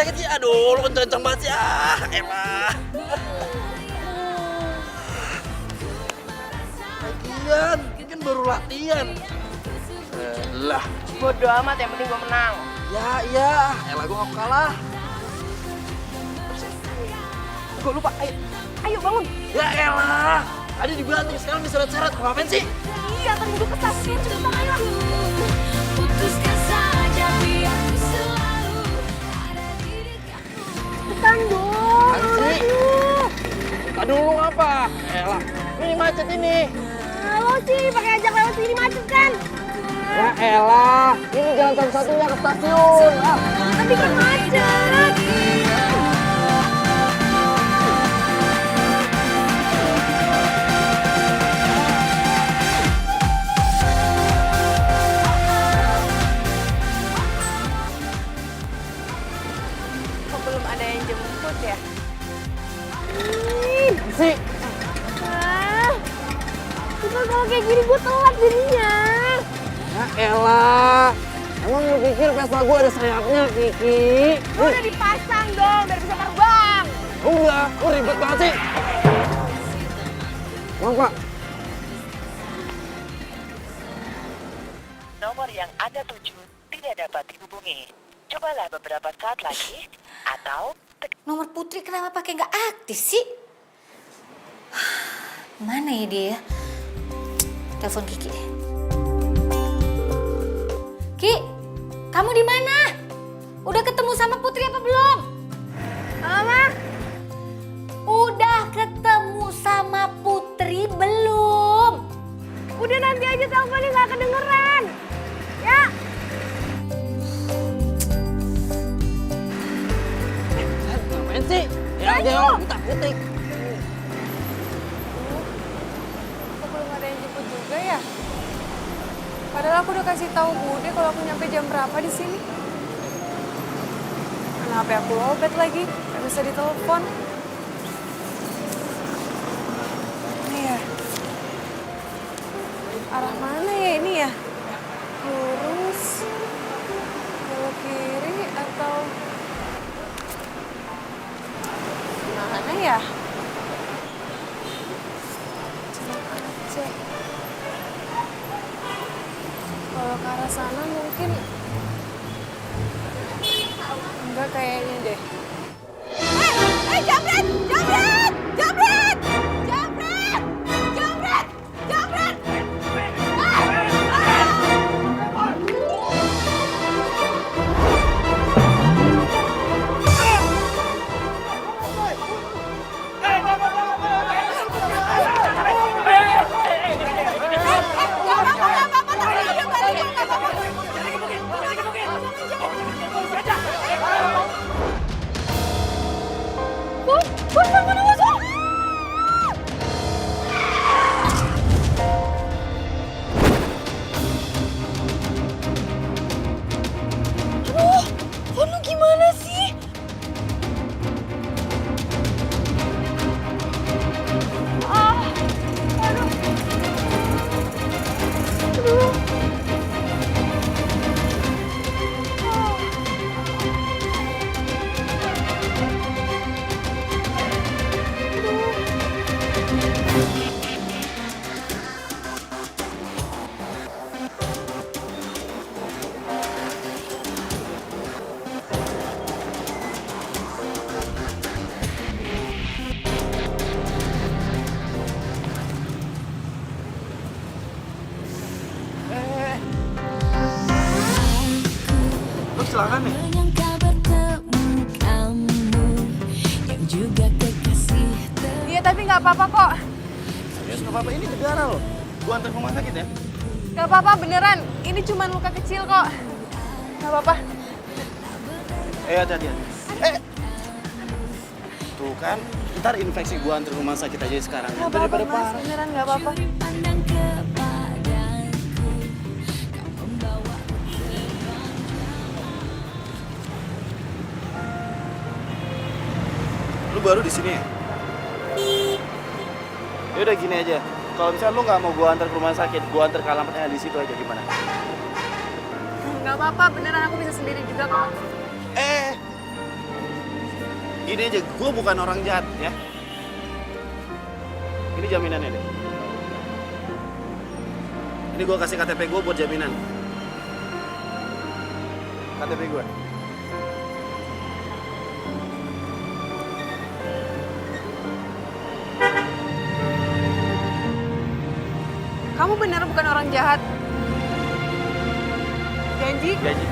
sakit sih? Aduh, lu kenceng banget sih. Ah, elah. Lagian, ini kan baru latihan. Lah, Bodo amat, yang penting gue menang. ya iya. Elah, gue gak kalah. Gue lupa, ayo bangun. Ya elah. Tadi dibanting, sekarang diseret-seret. Ngapain sih? Iya, tadi gue ke stasiun, cepetan ayo. Putuskan saja biar ku selalu ada di dekatmu. Cepetan dong. Apaan sih? Aduh, lu ngapa? Elah, ini macet ini. Lo sih pakai ajak lewat sini macet kan? Ya elah, ini jalan satu-satunya ke stasiun. Ah. Tapi kan macet. Kok belum ada yang jemput ya? Sih. Cuma kalau kayak gini gue telat jadinya. Ya elah, emang lu pikir Vespa gue ada sayapnya, Kiki? Lu udah dipasang dong biar bisa terbang. Udah, lu ribet banget sih. Maaf, Pak. Nomor yang Anda tuju tidak dapat dihubungi. Cobalah beberapa saat lagi atau Nomor Putri kenapa pakai nggak aktif sih? Mana ya dia? Telepon Kiki deh. Ki, kamu di mana? Udah ketemu sama Putri apa belum? Mama, Udah ketemu sama Putri belum? udah nanti aja teleponnya nggak kedengeran. Ya. Ngapain sih? Ya Ayo. jangan kutak-kutik. Kok belum ada yang jemput juga ya? Padahal aku udah kasih tahu Bude kalau aku nyampe jam berapa di sini. Mana HP aku lowbat lagi, nggak bisa ditelepon. Ini ya. Arah mana ya ini ya? Lurus, belok kiri atau mana ya? Cek. Kalau ke arah sana mungkin enggak kayaknya deh. Jamret! Jamret! Jamret! Jamret! Jamret! Jamret! Lu gimana sih? Lu kecelakaan nih? Menyangka bertemu kamu yang juga kekasih Iya tapi nggak apa-apa kok. Serius nggak apa-apa, ini negara loh. Gua antar ke rumah sakit ya. Nggak apa-apa beneran. Ini cuma luka kecil kok. Nggak apa-apa. Hati-hati. Tuh kan, ntar infeksi gua antar ke rumah sakit aja sekarang. Nggak apa-apa Daripada mas. parah. Beneran nggak apa-apa. pandang kepadaku. Kau membawa Lu baru di sini ya? Ya udah gini aja. Kalau misalnya lu nggak mau gua antar ke rumah sakit, gua antar ke alamatnya di situ aja, gimana? Nggak apa-apa beneran aku bisa sendiri juga kok. Gini aja, gue bukan orang jahat ya. Ini jaminannya deh. Ini gue kasih KTP gue buat jaminan. KTP gue. Kamu benar bukan orang jahat. Janji? Janji.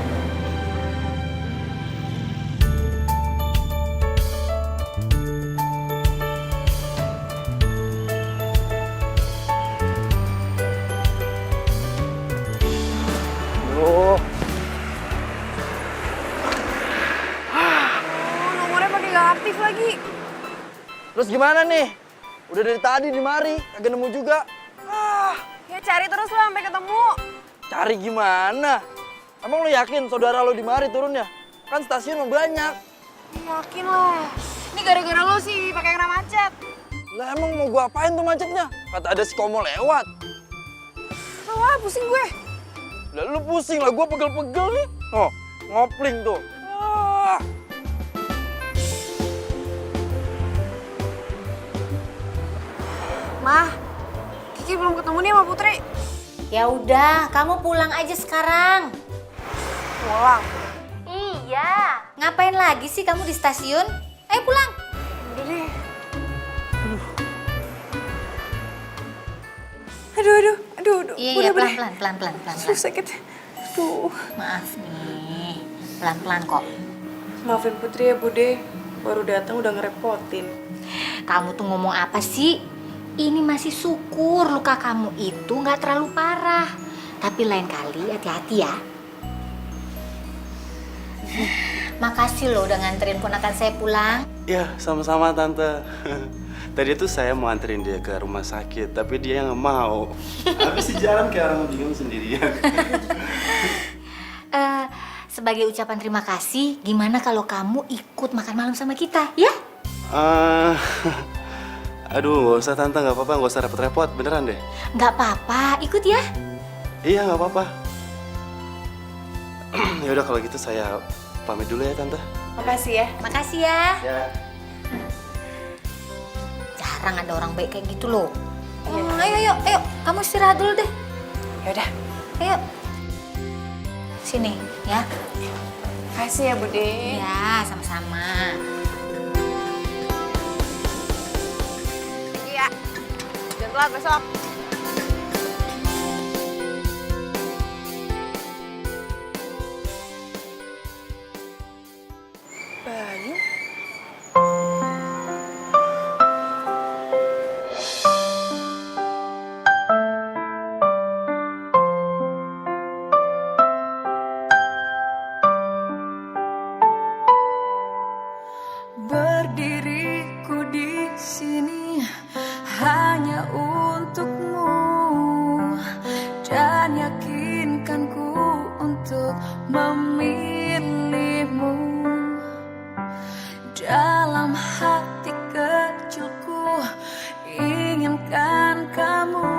Oh, Nomornya pakai nggak aktif lagi. terus gimana nih? Udah dari tadi di mari, kagak nemu juga. Ya cari terus lah sampai ketemu. Cari gimana? Emang lo yakin saudara lo di mari turunnya? Kan stasiun mah banyak. Yakin lah. Ini gara-gara lo sih pakai kena macet. Lah emang mau gua apain tuh macetnya? Kata ada si Komo lewat. Wah, pusing gue. Lah lu pusing lah, gua pegel-pegel nih. Oh, ngopling tuh. Ah. Mah, Kiki belum ketemu nih sama Putri. Ya udah, kamu pulang aja sekarang. Pulang. Iya. Ngapain lagi sih kamu di stasiun? Ayo pulang. Udah deh. Aduh. Iya, pelan-pelan. Sakit. Aduh. Maaf nih, pelan-pelan kok. Maafin Putri ya, Bude. Baru datang udah ngerepotin. Kamu tuh ngomong apa sih? Ini masih syukur luka kamu itu nggak terlalu parah. Tapi lain kali hati-hati ya. Makasih loh udah nganterin ponakan saya pulang. Ya, sama-sama Tante. Tadi tuh saya mau anterin dia ke rumah sakit, tapi dia nggak mau. Habis di jalan kayak orang bingung sendirian. Sebagai ucapan terima kasih, gimana kalau kamu ikut makan malam sama kita, ya? Aduh, nggak usah Tante, nggak apa-apa, nggak usah repot-repot, beneran deh. Nggak apa-apa, ikut ya. Iya, nggak apa-apa. Ya udah kalau gitu saya pamit dulu ya Tante. Makasih ya. Makasih ya. Ya. Jarang ada orang baik kayak gitu loh. Ayo, kamu istirahat dulu deh. Yaudah. Ayo. Sini, ya. Makasih ya, Bude. Ya, sama-sama. Iya. Jangan telat besok. Bayu? Berdiriku di sini hanya untukmu dan yakinkanku untuk memilihmu. Dalam hati kecilku inginkan kamu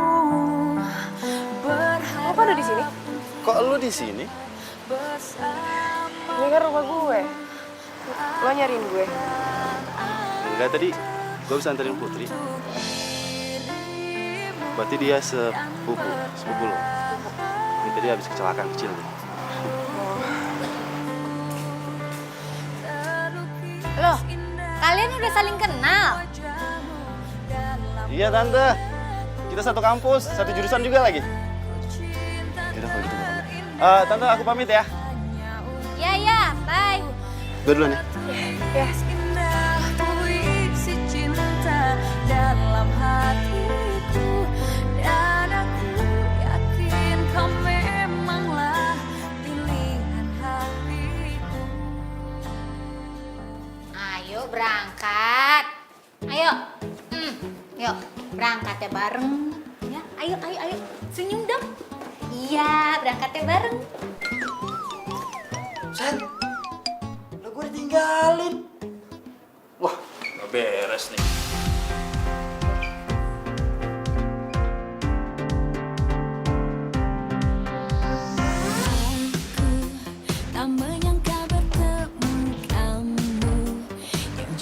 berharap. Kok ada di sini? Kok lu di sini? Ini kan rumah gue. Lo nyariin gue. Enggak, tadi gue bisa anterin Putri. Berarti dia sepupu lo. Ini tadi habis kecelakaan kecil nih. Loh, kalian udah saling kenal? Iya Tante, kita satu kampus, satu jurusan juga lagi. Yaudah kalau gitu gue pamit. Tante aku pamit ya. Ya, bye. Gue duluan ya. Ya. Indah puisi cinta dalam hatiku dan aku yakin kau memanglah pilihan hatiku. Ayo berangkat. Ayo. Yuk, berangkat ya bareng. Ya, ayo. Senyum dong. Iya, berangkatnya bareng. Sen, lah gue ditinggalin. Wah, gak beres nih. Tak menyangka bertemu kamu yang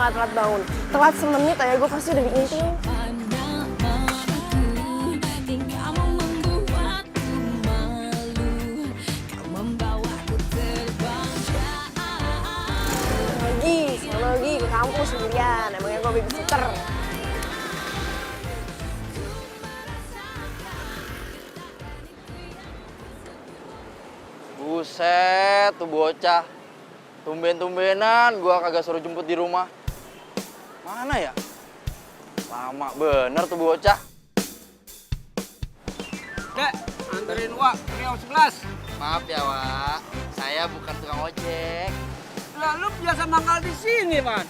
nggak telat bangun. Telat semenit aja gue pasti udah diinting. Tingkahmu membuatku malu. Kau membawaku terbang jauh. Lagi ke kampus sendirian. Emangnya gue babysitter. Buset, tuh bocah. Tumben-tumbenan gua kagak suruh jemput di rumah. Mana ya? Lama bener tuh bocah. Dek, anterin Wak ke Riau 11. Maaf ya, Wak. Saya bukan tukang ojek. Lah, lu biasa mangkal di sini, Man.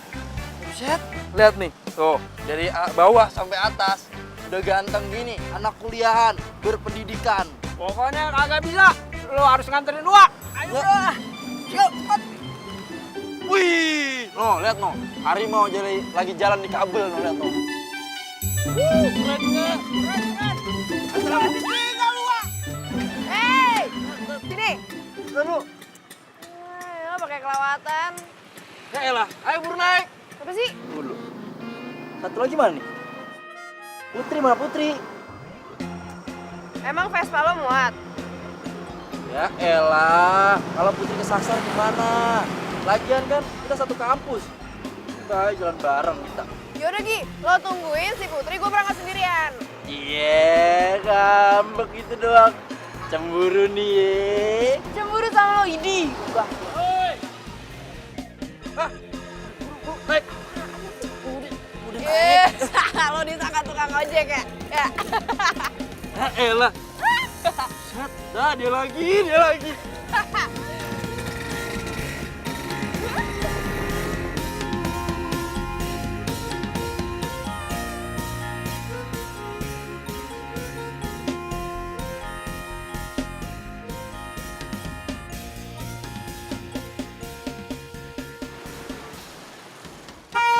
Buset, lihat nih. Tuh, dari bawah sampai atas. Udah ganteng gini, anak kuliahan, berpendidikan. Pokoknya kagak bisa. Lo harus nganterin Wak. Ayo lah. Yuk, cepat. Wih, no, lihat no. Harimau jadi lagi jalan di kabel, no, lihat no. Keren, keren, keren. Anterin tinggal lu, Wak. Hei, sini. Lu. Lo pakai kelewatan. Ya elah, ayo buru naik. Apa sih? Dulu. Satu lagi mana nih? Putri, mana Putri? Emang Vespa lo muat? Ya elah, kalau Putri kesasar gimana? Lagian kan kita satu kampus. Kita jalan bareng kita. Yaudah Gi, lo tungguin si Putri, gue berangkat sendirian. Iya, ngambek gitu doang. Cemburu nih ye. Cemburu sama lo, Idi. Hoi. Hah? Naik. Udah naik. Lo disangka tukang ojek ya? Ya. Ya elah. Set, dah dia lagi.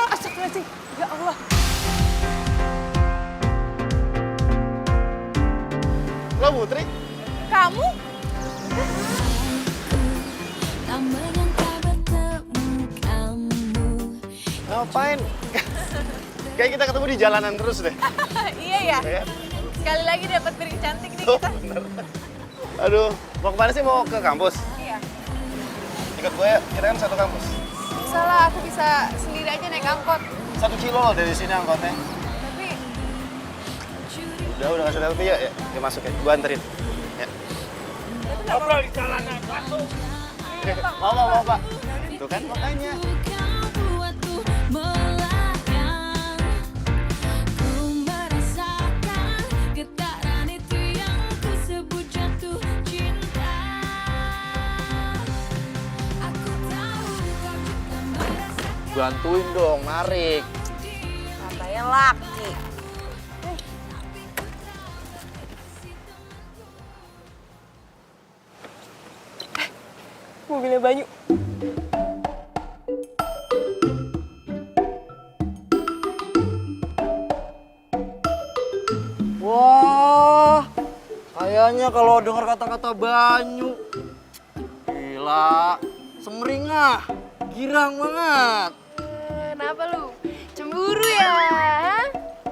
Astagfirullahaladzim, ya Allah. Lo Putri? Kamu? Tak menyangka bertemu kamu. Ngapain? Kayak kita ketemu di jalanan terus deh. Iya ya. Ya kan? Sekali lagi dapat piring cantik nih Tuh, kita. bener. Aduh, mau kemana sih? Mau ke kampus? Iya. Ikut gue ya, kita kan satu kampus. Bisa lah, aku bisa sendiri aja naik angkot. 1 kilo loh dari sini angkotnya. Tapi Udah kasih tahu ya, ya masuk ya, gue anterin. Ya. Ngobrol di jalanan, masuk. Mau Pak. Tuh kan makanya. Kau buatku melayang. Ku merasakan getaran itu yang ku sebut jatuh cinta. Aku tahu kau juga merasakan. Bantuin dong, narik. katanya laki. Mobilnya Banyu. Wah, kayaknya kalau dengar kata-kata Banyu, gila, semringah, girang banget. Kenapa lu? Cemburu ya?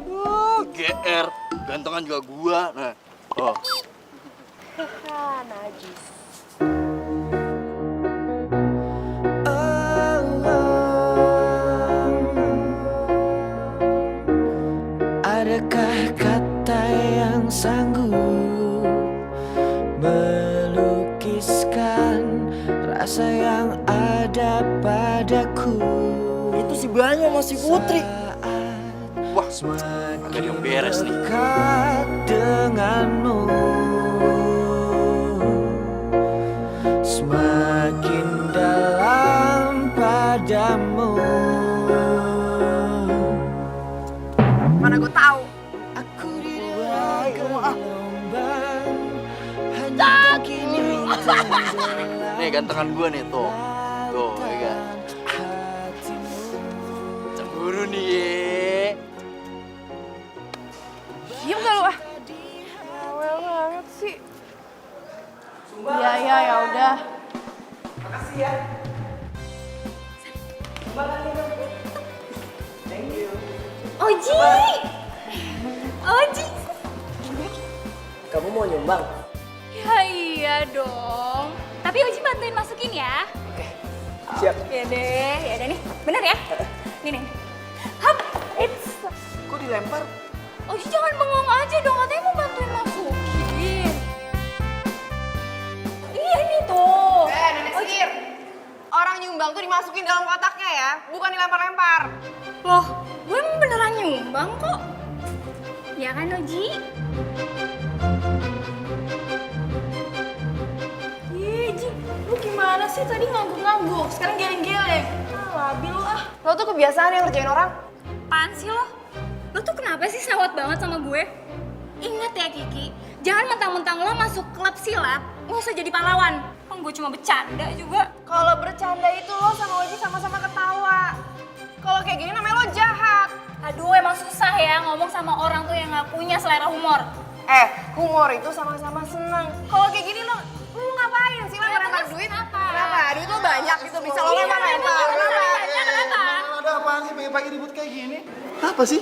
Wah, GR, gantengan juga gua. Nah, oh. Haha, najis. Adakah kata yang sanggup melukiskan rasa yang ada padaku? Itu si Banyu sama si Putri. Wah, agak ada yang beres nih. Dekat denganmu, semakin dalam padamu. Mana gue tahu. Aku di dalam gelombang, hanya kini Nih gantengan gua nih tuh. Tuh, ya kan. Cemburu nih ye. Diem gak lu ah? Rewel banget sih. Iya, ya udah. Makasih ya. Oji. Oji. Kamu mau nyumbang? Ya iya dong. Tapi Oji bantuin masukin ya. Siap. Ya deh nih. Bener ya? Nih. Hap, it's. Kok dilempar? Oji jangan bengong aja dong, katanya mau bantuin masukin. Iya nih tuh. Nenek sihir. Orang nyumbang tuh dimasukin dalam kotaknya ya, bukan dilempar-lempar. Loh, gue emang beneran nyumbang kok. Ya kan Oji? Ih, Ji, lu gimana sih? Tadi ngangguk-ngangguk, sekarang geleng-geleng. Labil lu ah. Lo tuh kebiasaan yang ngerjain orang. Apaan sih lo? Lo tuh kenapa sih sewot banget sama gue? Ingat ya Kiki, jangan mentang-mentang lo masuk klub silat, lo usah jadi pahlawan. Kan gue cuma bercanda juga. Kalau bercanda itu lo sama Oji sama-sama ketawa. Kalau kayak gini namanya lo jahat. Aduh, emang susah ya ngomong sama orang tuh yang gak punya selera humor. Humor itu sama-sama seneng. Kalau kayak gini lo ngapain sih lempar duit? Kenapa? Duit lo banyak gitu, bisa lo lempar-lempar. Kenapa? Ada apaan sih pagi-pagi ribut kayak gini? Apa sih?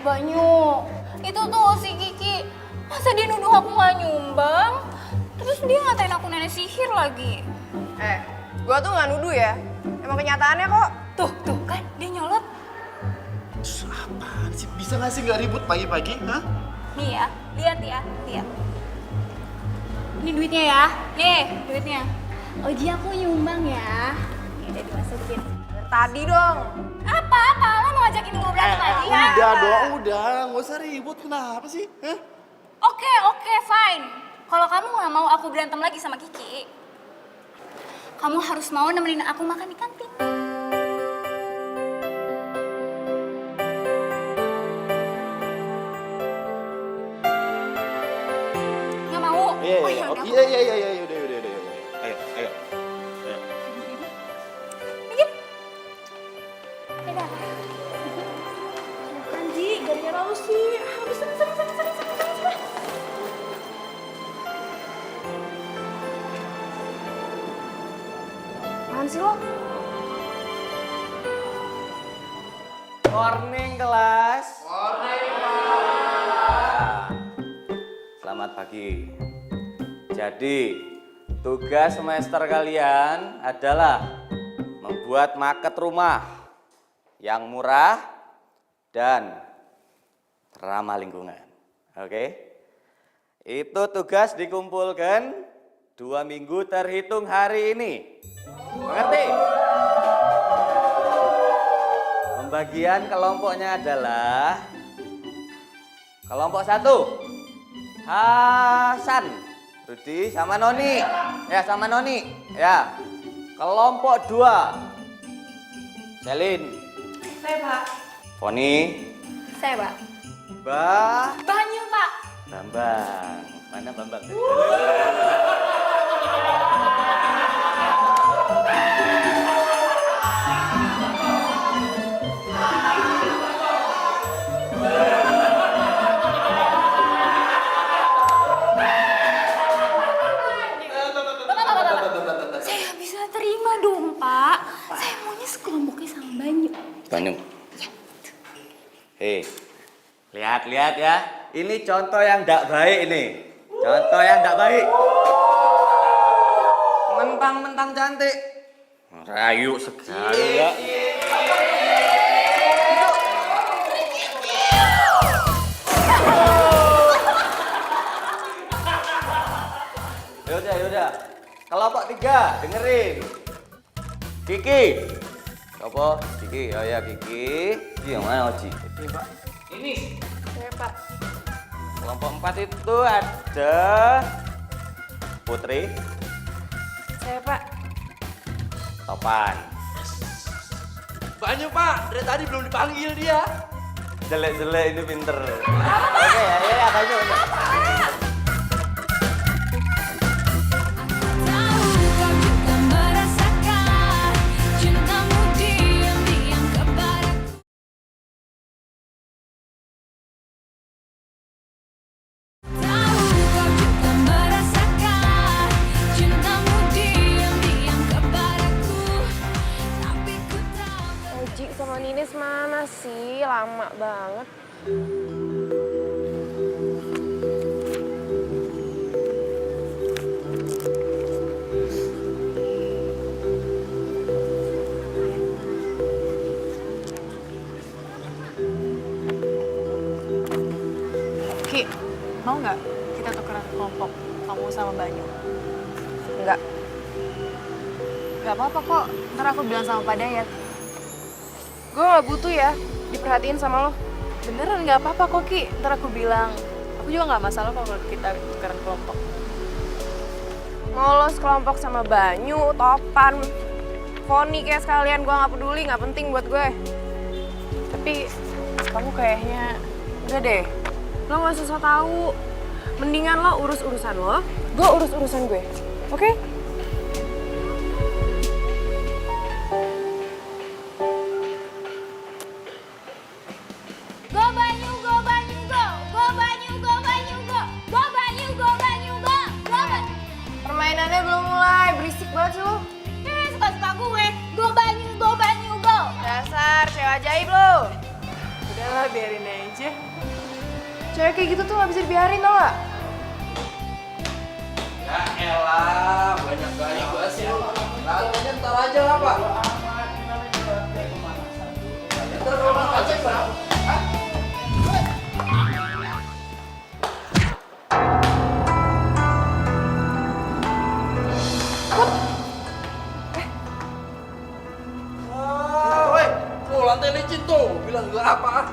Banyu, itu tuh si Kiki, masa dia nuduh aku gak nyumbang? Terus dia ngatain aku nenek sihir lagi. Gua tuh nggak nuduh ya. Emang kenyataannya kok. Tuh kan, dia nyolot. Apaan sih? Bisa nggak sih nggak ribut pagi-pagi? Hah? Nih ya, lihat. Ini duitnya ya, nih duitnya. Oji aku nyumbang ya. Ini udah dimasukin. Tadi dong. Apa? Lo mau ngajakin gue berantem lagi ya? Udah, nggak usah ribut. Kenapa sih? Hah? Oke, fine. Kalau kamu nggak mau aku berantem lagi sama Kiki, kamu harus mau nemenin aku makan di kantin. Nggak mau? Iya, Oh, iya, ya udah. iya, udah. Ayo. Dikit. Dadah. Bukan, Ji. Gara-gara lu sih. Habis, sana. Apaan sih lo? Morning kelas. Selamat pagi. Jadi, tugas semester kalian adalah membuat market rumah yang murah dan ramah lingkungan. Oke? Itu tugas dikumpulkan 2 minggu terhitung hari ini. Mengerti? Pembagian kelompoknya adalah kelompok 1 Hasan, Rudi sama Noni. Ya. Kelompok 2 Selin. Saya Pak. Foni. Saya, Pak. Banyu, Pak. Bambang. Mana Bambang? Saya nggak bisa terima dong, Pak. Saya maunya sekelompoknya sama Banyu. Banyu. Hei, lihat ya. Ini contoh yang tidak baik ini. Contoh yang tidak baik. Mentang-mentang cantik. Rayu sekali ya. Yaudah. Kelompok 3, dengerin. Kiki. Apa? Kiki, oh ya Kiki. Yang mana Oji? Ini Pak. Ini. Saya Pak. Kelompok 4 itu ada Putri, Saya Pak. Topan. Banyak Pak, dari tadi belum dipanggil dia. Jelek-jelek ini pinter. Oke, ya, Banyu. Tahu kau juga merasakan cintamu diam-diam kepadaku. Tahu kau juga merasakan cintamu diam-diam kepadaku. Tapi ku tahu. Oji, lama banget. Ki, mau nggak kita tukeran kelompok kamu sama Banyu? Enggak. Gak apa-apa kok, ntar aku bilang sama Pak Dayat. Gue gak butuh ya diperhatiin sama lo. Beneran nggak apa-apa kok Ki, ntar aku bilang. Aku juga nggak masalah kok kalau kita tukeran kelompok. Mau lo sekelompok sama Banyu, Topan, Foni kayak sekalian, gue gak peduli, gak penting buat gue. Tapi kamu kayaknya udah deh. Lo gak usah so tau. Mendingan lo urus urusan lo, gue urus urusan gue. Oke? Go Banyu, go Banyu, go! Go Banyu, go Banyu, go! Go Banyu, go Banyu, go! Go Banyu! Permainannya belum mulai, berisik banget sih lo. Suka-suka gue. Go Banyu, go Banyu, go! Dasar cewek ajaib lo. Udahlah, biarin aja. Cewek kayak gitu tuh gak bisa dibiarin tau gak? Ya elah, banyak banget sih lu. Latihannya ntar aja lah, Pak. Ntar kalau nggak cek, Pak. Woi, tuh lantai licin tuh. Bilang gak apa.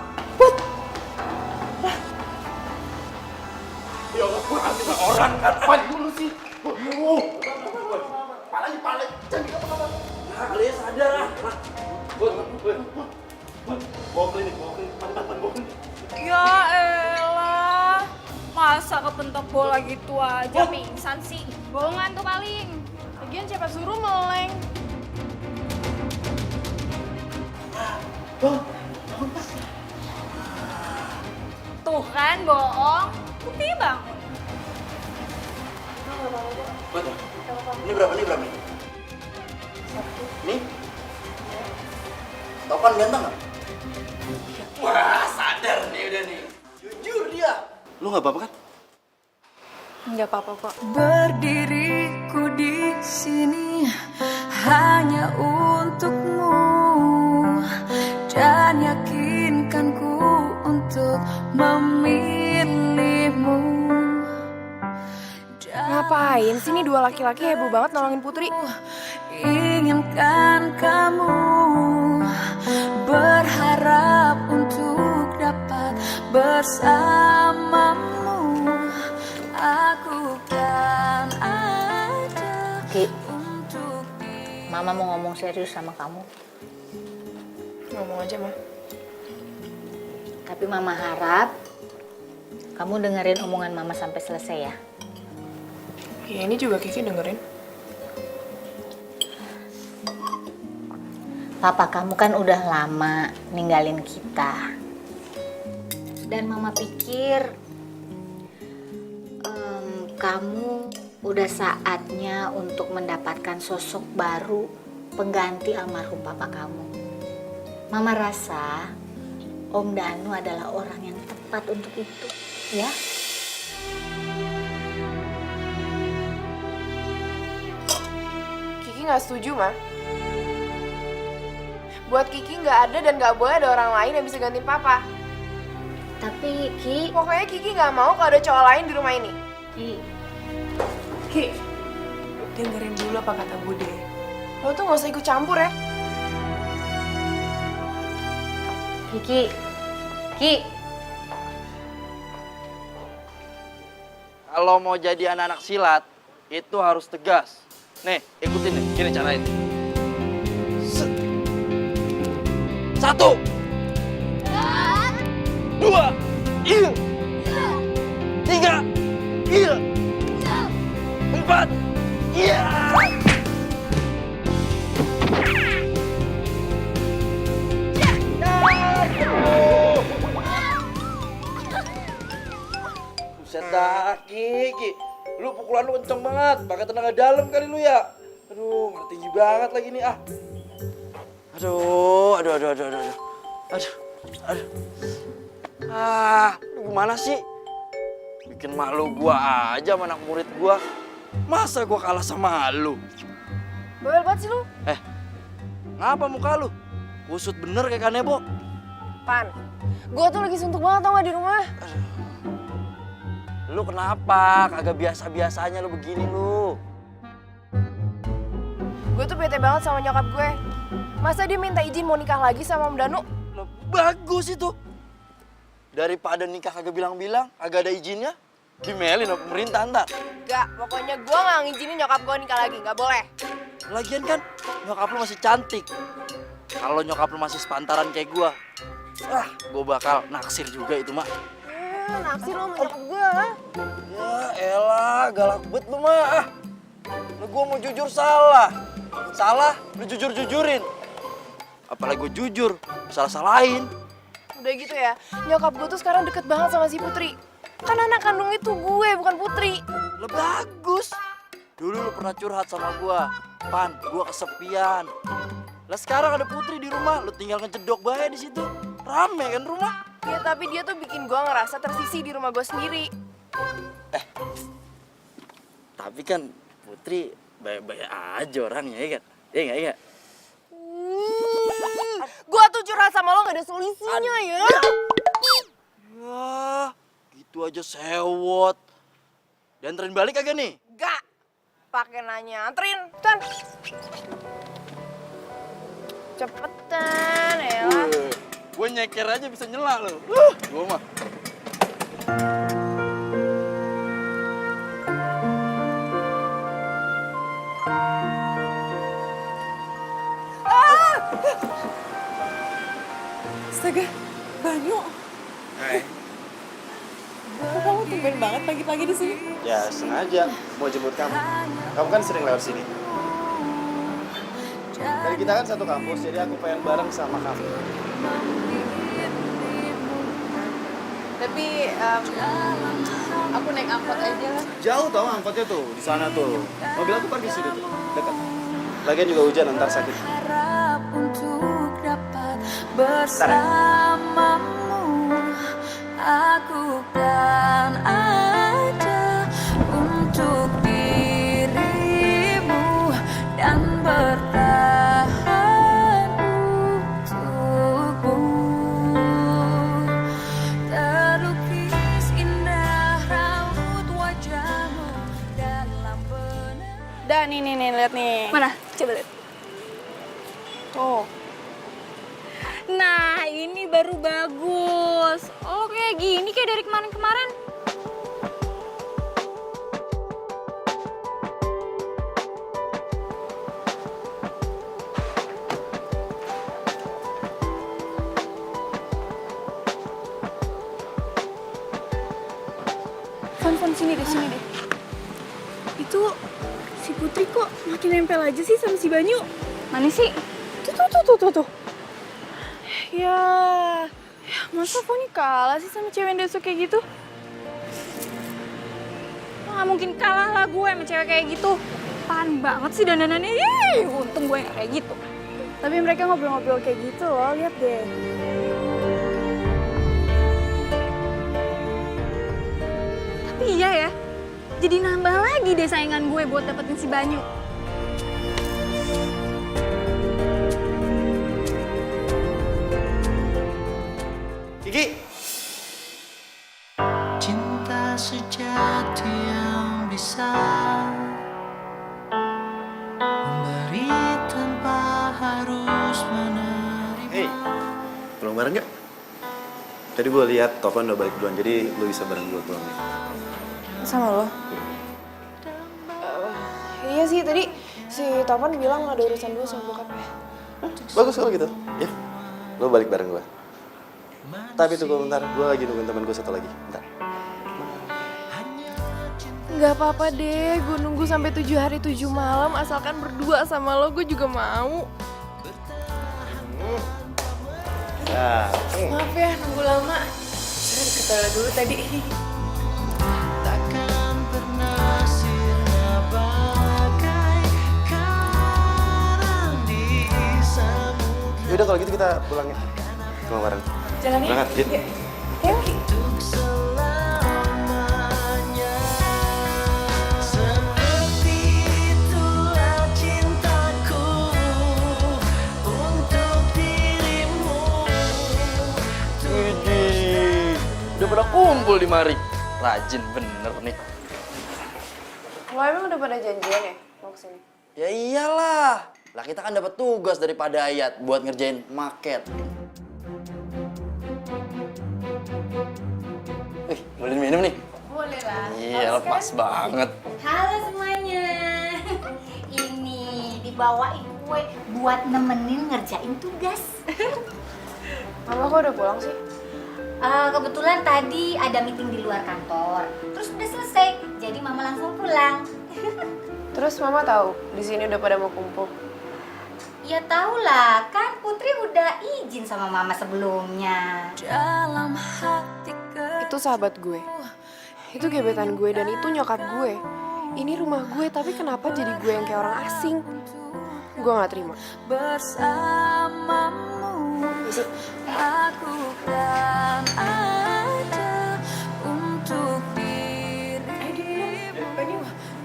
Ya Allah, kurang juga orang kan. Pan dulu sih. Palanya, cantik apa-apa. Nah, kalian sadar lah. Bawa klinik. Ya elah. Masa kepentok bola gitu aja pingsan sih. Bohongan tuh paling. Lagian siapa suruh meleng? Tuh kan bohong. Bukti bangun. Betul. Ini berapa nih? Nih? Topan ganteng nggak? Wah, sadar nih udah nih. Jujur dia. Lu nggak apa-apa kan? Nggak apa-apa kok. Berdiriku di sini hanya untukmu dan yakinkanku untuk memilihmu. Ngapain sih nih dua laki-laki heboh banget nolongin Putri? Inginkan kamu, berharap untuk dapat bersamamu. Aku kan ada untuk Mama mau ngomong serius sama kamu. Ngomong aja, Ma. Tapi Mama harap kamu dengerin omongan Mama sampai selesai ya. Ya ini juga Kiki dengerin. Papa kamu kan udah lama ninggalin kita. Dan Mama pikir kamu udah saatnya untuk mendapatkan sosok baru pengganti almarhum papa kamu. Mama rasa Om Danu adalah orang yang tepat untuk itu, ya. Kiki nggak setuju, Ma. Buat Kiki nggak ada dan nggak boleh ada orang lain yang bisa gantiin Papa. Tapi Ki, Pokoknya Kiki nggak mau kalau ada cowok lain di rumah ini. Ki, dengerin dulu apa kata Bude. Lo tuh nggak usah ikut campur ya. Ki. Kalau mau jadi anak-anak silat, itu harus tegas. Nih, ikutin nih, gini carain. 1 2 il 3 il 4 iya. Buset dah, Ki. Lu pukulan lu kenceng banget, pakai tenaga dalam kali lu ya. Aduh, tinggi banget lagi nih ah. Aduh. Aduh. Lu gimana sih? Bikin malu gua aja sama anak murid gua. Masa gua kalah sama lu? Bawel banget sih lu. Ngapa muka lu? Kusut bener kayak kanebo. Pan, gue tuh lagi suntuk banget tau gak di rumah. Lu kenapa? Kagak biasa-biasanya lu begini lu. Gue tuh bete banget sama nyokap gue. Masa dia minta izin mau nikah lagi sama Om Danu? Lah, bagus itu. Daripada nikah kagak bilang-bilang, kagak ada izinnya, dimelin sama pemerintah ntar. Gak, pokoknya gue gak ngizinin nyokap gue nikah lagi, gak boleh. Lagian kan nyokap lu masih cantik. Kalau nyokap lu masih sepantaran kayak gua, gua bakal naksir juga itu, Mak. Naksir lo sama nyokap gue. Ya elah, galak bet lu, Mak. Lu gua mau jujur salah. Salah, lu jujur-jujurin. Apalagi gua jujur, salah-salahin. Udah gitu ya, nyokap gue tuh sekarang deket banget sama si Putri. Kan anak kandung itu gue, bukan Putri. Lah bagus. Dulu lu pernah curhat sama gua. Pan, gua kesepian. Lah sekarang ada Putri di rumah, lu tinggal ngecedok bae di situ. Rame kan rumah? Ya tapi dia tuh bikin gue ngerasa tersisih di rumah gue sendiri. Tapi kan Putri baik-baik aja orangnya, ya kan? Iya nggak, iya? Gue tuh curhat sama lo gak ada solusinya ya. Wah, gitu aja sewot. Dianterin balik kagak nih? Gak. Pakai nanya, anterin. Tan. Cepetan, elah. Gue nyeker aja bisa nyela lo. Gue mah. Astaga, Banyu. Hai. Kok kamu tumben banget pagi-pagi di sini? Ya sengaja mau jemput kamu. Kamu kan sering lewat sini. Dari kita kan satu kampus, jadi aku pengen bareng sama kamu. Tapi aku naik angkot aja lah. Jauh tau angkotnya tuh, di sana tuh. Mobil aku parkir situ tuh, dekat. Lagian juga hujan, ntar sakit. Harap untuk dapat bersamamu, aku kan ada untuk dirimu dan bertahan untukmu. Terlukis indah raut wajahmu dalam benak. Dan nih, lihat nih. Mana? Coba lihat. Tuh. Nah, ini baru bagus. Oh, kayak gini kayak dari kemarin-kemarin. Fon, sini deh. Itu si Putri kok makin nempel aja sih sama si Banyu? Mana sih? Tuh. Ya, masa Foni kalah sih sama cewek desok kayak gitu? Nggak mungkin kalah lah gue sama cewek kayak gitu. Apaan banget sih dandanannya? Ih, untung gue nggak kayak gitu. Tapi mereka ngobrol-ngobrol kayak gitu loh, lihat deh. Tapi iya ya, jadi nambah lagi deh saingan gue buat dapetin si Banyu. Kiki! Cinta sejati yang bisa memberi tanpa harus menerima. Hey, pulang bareng gak? Tadi gue lihat Topan udah balik duluan, jadi lu bisa bareng gue pulangnya. Sama lo? Iya sih, tadi si Topan bilang ada urusan dulu sama bokapnya. Bagus kalau gitu, ya. Lu balik bareng gue. Tapi tunggu bentar, gue lagi nungguin temen gue satu lagi. Bentar. Nggak apa-apa deh, gue nunggu sampai 7 hari 7 malam, asalkan berdua sama lo, gue juga mau. Ya. Maaf ya, nunggu lama. Saya ke toilet dulu tadi. Takkan pernah sirna bagai karang di samudra. Yaudah kalau gitu kita pulang ya. Pulang bareng. Jalan ya? Berangkat, Dit. Yuk. Yuk. Untuk selamanya. Seperti itulah cintaku untuk dirimu. Widih, udah pada kumpul di mari. Rajin bener nih. Lo emang udah pada janjian ya mau kesini? Ya iyalah. Lah kita kan dapat tugas daripada Ayat buat ngerjain market. Boleh minum nih? Boleh lah. Iya, lepas banget. Halo semuanya. Ini dibawain kue buat nemenin ngerjain tugas. Mama kok udah pulang sih? Kebetulan tadi ada meeting di luar kantor. Terus udah selesai, jadi mama langsung pulang. Terus mama tahu di sini udah pada mau kumpul. Ya tau lah, kan Putri udah izin sama mama sebelumnya. Dalam hati Itu sahabat gue. Itu gebetan gue dan itu nyokap gue. Ini rumah gue tapi kenapa jadi gue yang kayak orang asing? Gue gak terima. bersamamu, aku kan ada untuk dirimu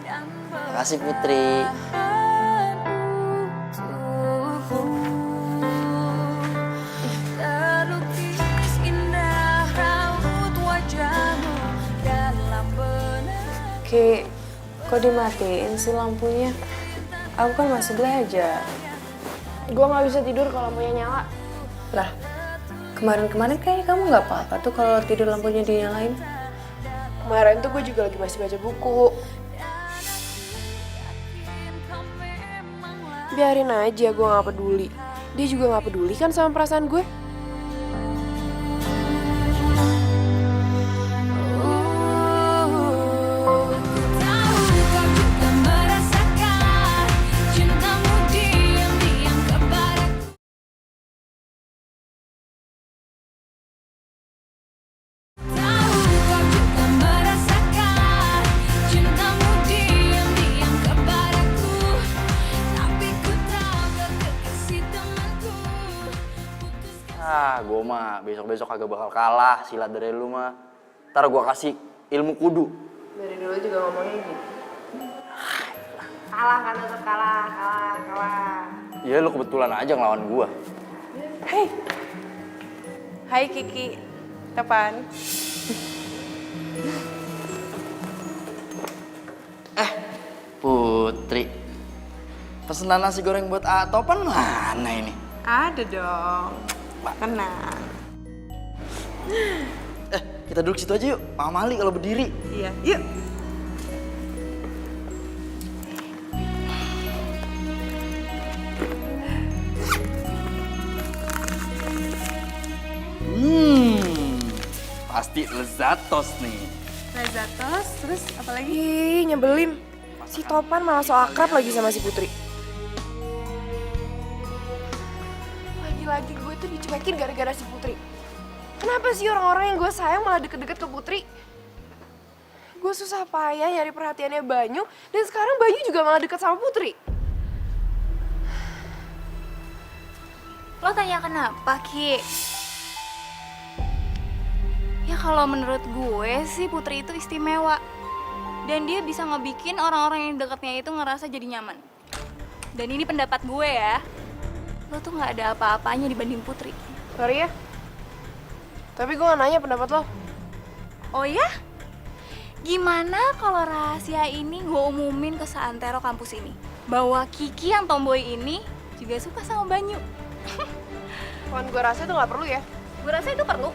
dan Makasih Putri. terlukis indah raut wajahmu dalam benak. Ki, kok dimatiin sih lampunya? Aku kan masih belajar. Gue gak bisa tidur kalau lampunya nyala. Lah, kemarin-kemarin kayaknya kamu nggak apa-apa tuh kalau tidur lampunya dinyalain. Kemarin tuh gue juga lagi masih baca buku. Biarin aja, gue gak peduli. Dia juga gak peduli kan sama perasaan gue. Gue mah besok-besok kagak bakal kalah silat dari lu mah. Ntar gue kasih ilmu kudu. Dari dulu juga ngomongnya gitu. Kalah kan tetap kalah. Ya lu kebetulan aja ngelawan gue. Hei. Hai Kiki. Kapan? Putri. Pesenan nasi goreng buat Topan mana ini? Ada dong. Tenang. Kita duduk situ aja yuk. Mama Mali kalau berdiri. Iya, yuk. Pasti lezatos nih. Lezatos, terus apa lagi? Ih, nyebelin. Si Topan malah so akrab lagi sama si Putri. Lagi-lagi gue tuh dicuekin gara-gara si Putri. Kenapa sih orang-orang yang gue sayang malah deket-deket ke Putri? Gue susah payah nyari perhatiannya Banyu, dan sekarang Banyu juga malah deket sama Putri. Lo tanya kenapa, Ki? Ya kalau menurut gue sih Putri itu istimewa. Dan dia bisa ngebikin orang-orang yang dekatnya itu ngerasa jadi nyaman. Dan ini pendapat gue ya. Lo tuh gak ada apa-apanya dibanding Putri. Sorry ya. Tapi gue gak nanya pendapat lo. Oh ya? Gimana kalau rahasia ini gue umumin ke seantero kampus ini? Bahwa Kiki yang tomboy ini juga suka sama Banyu. Kan gue rasa itu gak perlu ya. Gue rasa itu perlu.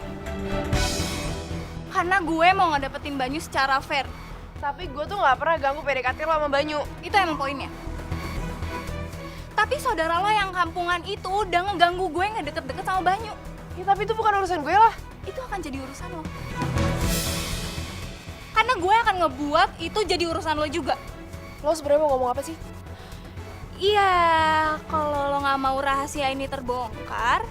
Karena gue mau ngedapetin Banyu secara fair. Tapi gue tuh gak pernah ganggu PDKT lo sama Banyu. Itu emang poinnya. Tapi saudara lo yang kampungan itu udah ngeganggu gue ngedeket-deket sama Banyu. Ya tapi itu bukan urusan gue lah. Itu akan jadi urusan lo. Karena gue akan ngebuat itu jadi urusan lo juga. Lo sebenarnya mau ngomong apa sih? Iya, kalau lo nggak mau rahasia ini terbongkar,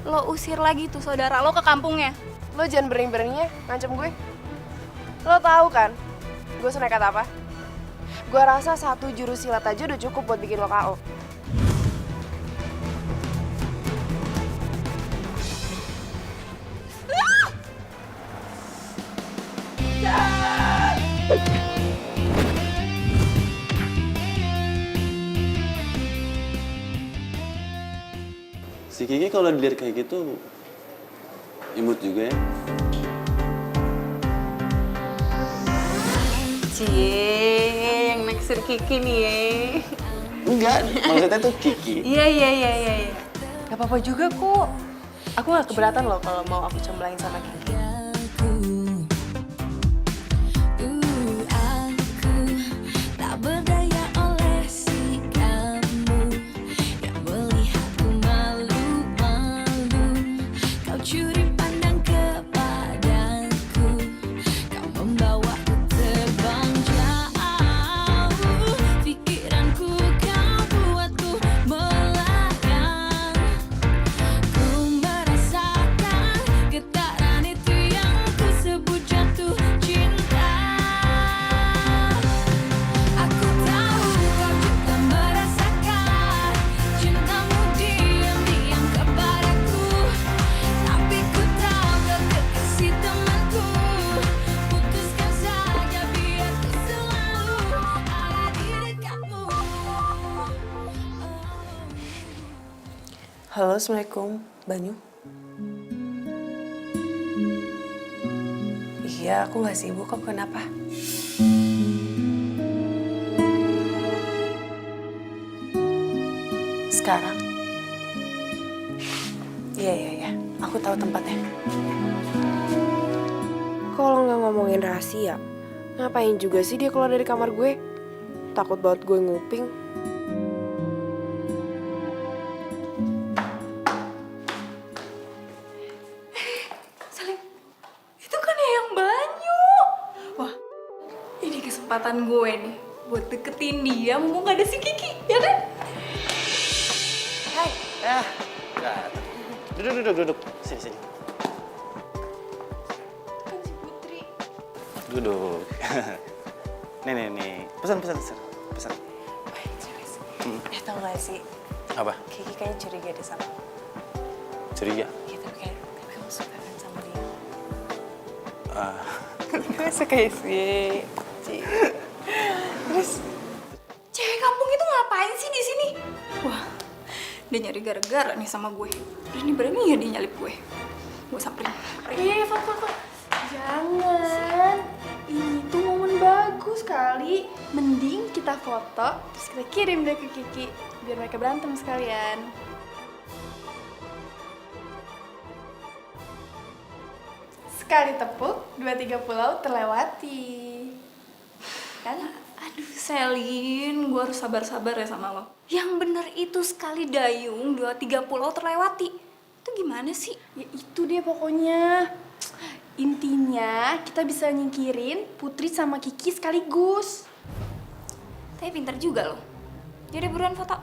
lo usir lagi tuh saudara lo ke kampungnya. Lo jangan berani-beraninya ngancem gue. Lo tahu kan, gue senekat apa? Gue rasa 1 jurus silat aja udah cukup buat bikin lo KO. Si Kiki kalau dilihat kayak gitu imut juga ya. Cie, yang naksir Kiki nih ya. Enggak, maksudnya tuh Kiki. Iya. Gak apa-apa juga kok. Aku gak keberatan loh kalau mau aku cemblangin sama Kiki. Aku tak berdaya oleh sikapmu yang melihatku malu-malu. Kau curi pandang kepadaku, kau membawaku terbang jauh. Pikiranku kau buatku melayang. Ku merasakan getaran itu yang ku sebut jatuh cinta. Aku tahu kau juga merasakan cintamu diam-diam kepadaku. Tapi ku tahu kau kekasih temanku. Putuskan saja biar ku selalu ada di dekatmu. Halo, Assalamualaikum. Banyu? Iya, aku gak sibuk kok. Kenapa? Sekarang? Iya. Aku tahu tempatnya. Kalau nggak ngomongin rahasia, ngapain juga sih dia keluar dari kamar gue? Takut banget gue nguping. Salim, itu kan yang Banyu. Wah, ini kesempatan gue nih buat deketin dia mumpung gak ada si Kiki, ya kan? Enggak. Duduk. Sini. Kan si Putri. Duduk. Nih. Pesan. Tau gak sih? Apa? Kiki kayaknya curiga deh sama aku. Curiga? Gitu, tapi kamu suka kan sama dia? Ah, Gue suka sih. Terus Cewek kampung itu ngapain sih di sini? Wah, dia nyari gara-gara nih sama gue. Berani ya dia nyalip gue. Gue samperin. Fat. Jangan. Ini tuh momen bagus kali. Mending kita foto, terus kita kirim deh ke Kiki. Biar mereka berantem sekalian. Sekali tepuk, 2-3 pulau terlewati. Kan? Aduh, Selin, gue harus sabar-sabar ya sama lo. Yang bener itu sekali dayung, 2-3 pulau terlewati. Itu gimana sih? Ya itu dia pokoknya. Intinya kita bisa nyingkirin Putri sama Kiki sekaligus. Tapi pintar juga lo. Jadi buruan foto.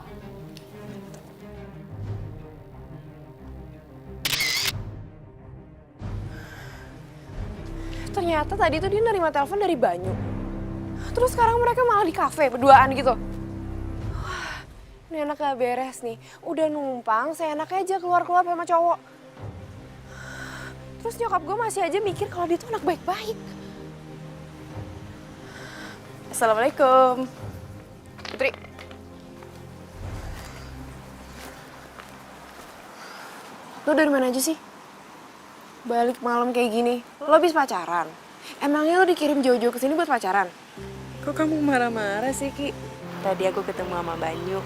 Ternyata tadi tuh dia nerima telepon dari Banyu. Terus sekarang mereka malah di kafe berduaan gitu. Wah, ini anak gak beres nih. Udah numpang, seenaknya aja keluar-keluar sama cowok. Terus nyokap gue masih aja mikir kalau dia tuh anak baik-baik. Assalamualaikum. Putri. Lo dari mana aja sih? Balik malam kayak gini, lo habis pacaran? Emangnya lo dikirim jauh-jauh kesini buat pacaran? kok kamu marah-marah sih, Ki? Tadi aku ketemu sama Banyu.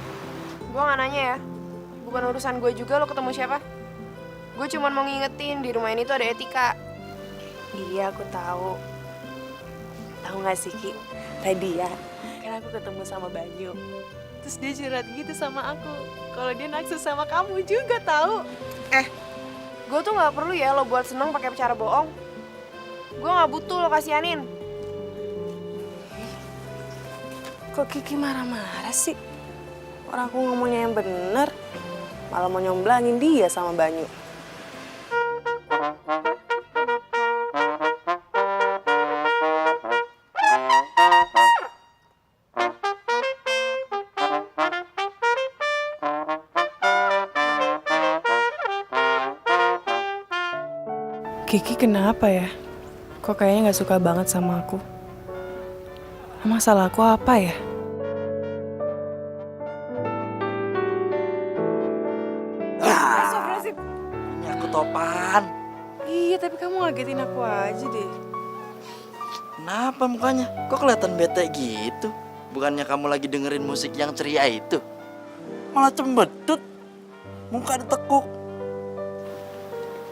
Gue gak nanya ya, bukan urusan gue juga lo ketemu siapa. Gue cuma mau ngingetin di rumah ini tuh ada etika. Iya, aku tahu. Tahu gak sih, Ki? Tadi ya, kan aku ketemu sama Banyu. Terus dia curhat gitu sama aku. Kalau dia naksir sama kamu juga tahu. Gue tuh gak perlu ya lo buat seneng pakai cara bohong. Gue gak butuh lo kasihanin. Kok Kiki marah-marah sih? Orang aku ngomongnya yang bener, malah mau nyomblangin dia sama Banyu. Kiki kenapa ya? Kok kayaknya gak suka banget sama aku? Emang salah aku apa ya? Astagfirullahaladzim. Ini aku topan. Iya, tapi kamu ngagetin aku aja deh. Kenapa mukanya? Kok kelihatan bete gitu? Bukannya kamu lagi dengerin musik yang ceria itu? Malah cembetut. Muka ditekuk.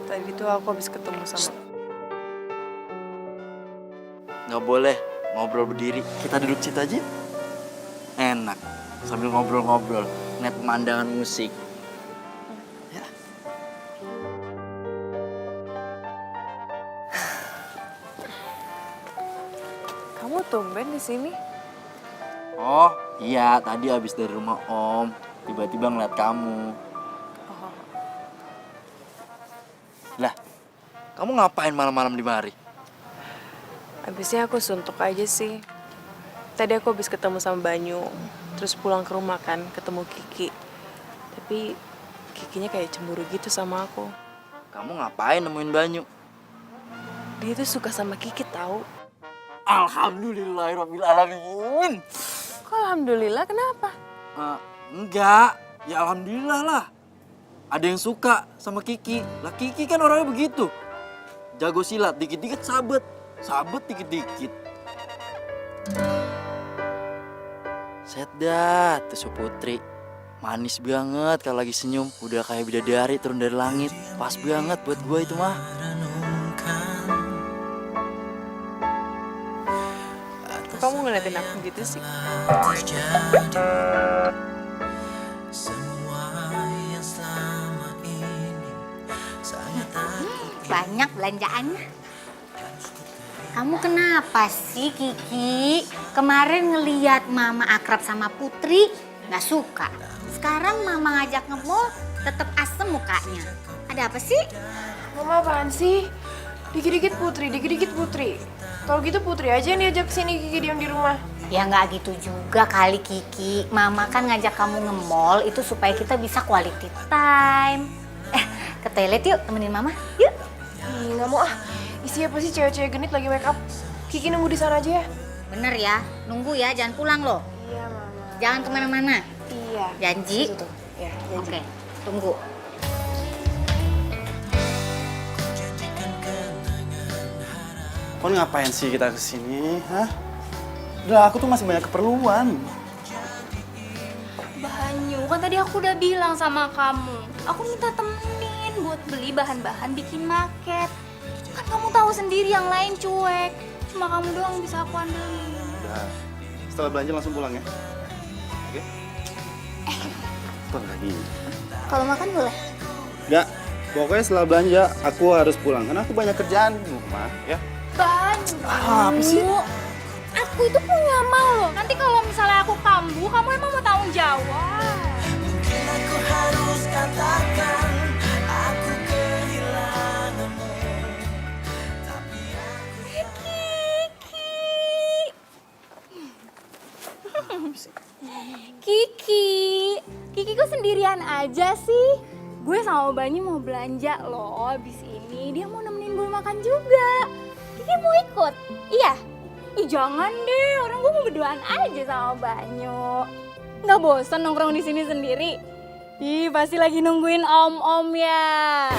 Tadi tuh aku habis ketemu sama... Nggak boleh ngobrol berdiri. Kita duduk situ aja. Enak. Sambil ngobrol-ngobrol. Ngeliat pemandangan musik. Ya. Kamu tumben di sini? Oh iya, tadi habis dari rumah Om. Tiba-tiba ngeliat kamu. Lah, kamu ngapain malam-malam di mari? Habisnya aku suntuk aja sih. Tadi aku habis ketemu sama Banyu, terus pulang ke rumah kan, ketemu Kiki. Tapi Kikinya kayak cemburu gitu sama aku. Kamu ngapain nemuin Banyu? Dia tuh suka sama Kiki tahu. Alhamdulillahirrahmanirrahim. Kok alhamdulillah, kenapa? Enggak, ya alhamdulillah lah. Ada yang suka sama Kiki. Lah Kiki kan orangnya begitu. Jago silat, dikit-dikit sabet. Sabet dikit-dikit. Set dah, tuh Putri. Manis banget kalau lagi senyum. Udah kayak bidadari turun dari langit. Pas banget buat gue itu mah. Kok kamu ngeliatin aku gitu sih? Banyak belanjaannya. Kamu kenapa sih, Kiki? Kemarin ngeliat Mama akrab sama Putri, nggak suka. Sekarang Mama ngajak nge-mall, tetep asem mukanya. Ada apa sih? Mama apaan sih? Dikit-dikit Putri, dikit-dikit Putri. Kalau gitu Putri aja yang diajak sini, Kiki diam di rumah. Ya nggak gitu juga kali, Kiki. Mama kan ngajak kamu nge-mall itu supaya kita bisa quality time. Ke toilet yuk, temenin Mama. Yuk. Ih, nggak mau ah. Isi apa sih cewek-cewek genit lagi make up? Kiki nunggu di sana aja ya. Bener ya, nunggu ya, jangan pulang loh. Iya, Mama. Jangan kemana-mana. Iya. Janji? Situ tuh. Ya, janji. Oke, tunggu. Kok ngapain sih kita kesini, hah? Udah, aku tuh masih banyak keperluan. Banyu, kan tadi aku udah bilang sama kamu. Aku minta temenin buat beli bahan-bahan bikin maket. Kan kamu tahu sendiri yang lain cuek. Cuma kamu doang bisa aku andelin. Udah, setelah belanja langsung pulang ya. Oke? Kok lagi? Kalau makan boleh? Enggak, pokoknya setelah belanja aku harus pulang. Karena aku banyak kerjaan di rumah, ya. Banyu. Apa sih? Aku itu punya mau loh. Nanti kalau misalnya aku kambuh, kamu emang mau tanggung jawab. Mungkin aku harus katakan aku kehilanganmu. Kiki, Kiki kok sendirian aja sih? Gue sama Banyu mau belanja loh abis ini. Dia mau nemenin gue makan juga. Kiki mau ikut? Iya? Ih jangan deh, orang gue mau berduaan aja sama Banyu. Nggak bosan nongkrong di sini sendiri? Ih pasti lagi nungguin om-om ya.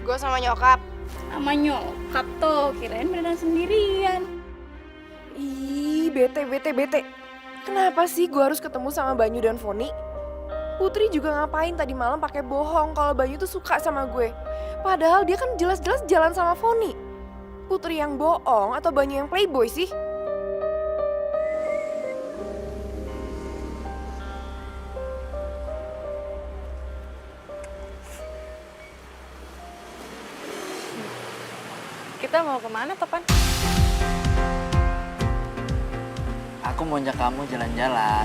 Gue sama nyokap. Sama nyokap tuh, kirain beneran sendirian. Ih, bete. Kenapa sih gue harus ketemu sama Banyu dan Foni? Putri juga ngapain tadi malam pakai bohong kalau Banyu tuh suka sama gue. Padahal dia kan jelas-jelas jalan sama Foni. Putri yang bohong atau Banyu yang playboy sih? Kita mau kemana, Topan? Aku mau ajak kamu jalan-jalan.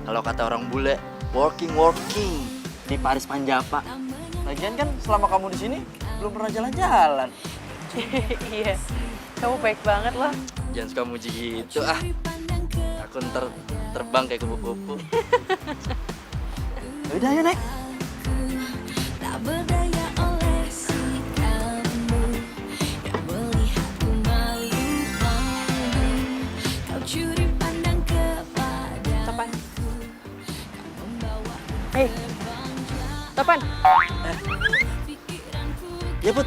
Kalau kata orang bule, working di Paris Panjapa. Lagian kan selama kamu di sini belum pernah jalan-jalan. Iya, kamu baik banget loh. Jangan suka muji gitu ah. Aku ntar terbang kayak kupu-kupu. Udah ayo naik. Tak berdaya oleh si Topan, Ya Put.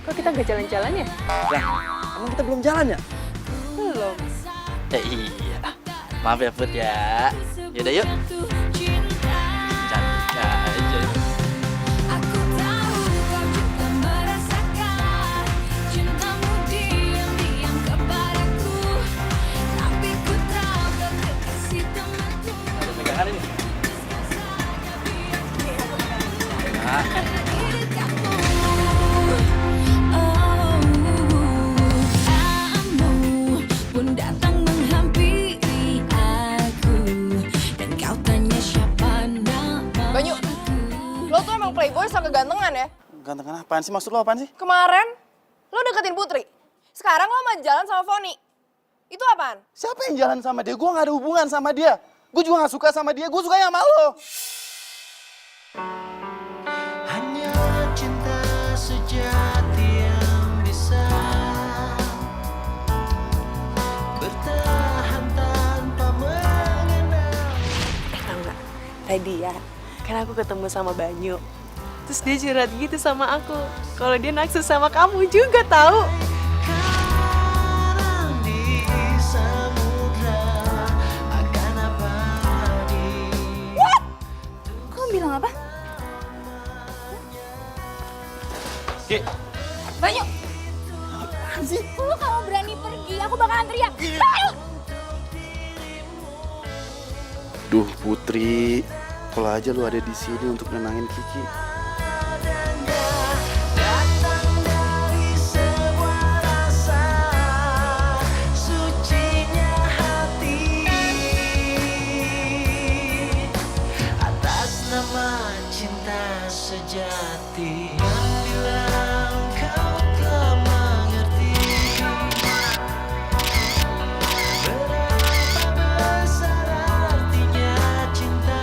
kok kita nggak jalan-jalan ya? Lah, emang kita belum jalan ya? Belum. Iya. Maaf ya Put ya. Yaudah yuk. Cantik aja. Aku tahu kau juga merasakan cintamu diam-diam kepadaku, tapi ku tahu kau kekasih temanku. Ada pegangan ini. Nah. Kamu pun datang menghampiri aku, dan kau tanya siapa nama. Banyu, lo tuh emang playboy sama kegantengan ya? Gantengan apaan sih? Maksud lo apaan sih? Kemarin lo deketin Putri, sekarang lo mau jalan sama Foni. Itu apaan? Siapa yang jalan sama dia? Gue gak ada hubungan sama dia. Gue juga gak suka sama dia. Gue sukanya sama lo. Hanya cinta sejati yang bisa bertahan tanpa mengenal. Tau nggak? Tadi ya, kan aku ketemu sama Banyu. Terus dia curhat gitu sama aku. Kalau dia naksir sama kamu juga tahu. Karang di samudra akan abadi. Kok bilang apa? Ki, Banyu! Lu kalau berani pergi, aku bakalan teriak. Banyu! Duh Putri, kalau aja lu ada di sini untuk nenangin Kiki. Datang dari sebuah rasa sucinya hati atas nama cinta sejati. Bila kau telah mengerti berapa besar artinya cinta,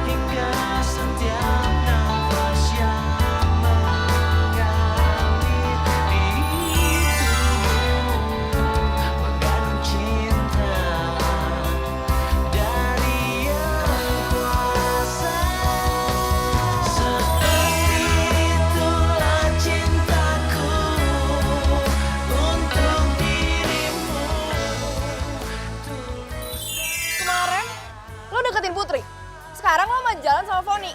hingga setiap nafas yang mengalir di tubuhmu mengandung cinta dari yang kuasa. Seperti itulah cintaku untuk dirimu. Kemarin lo deketin Putri, sekarang lo mau jalan sama Foni.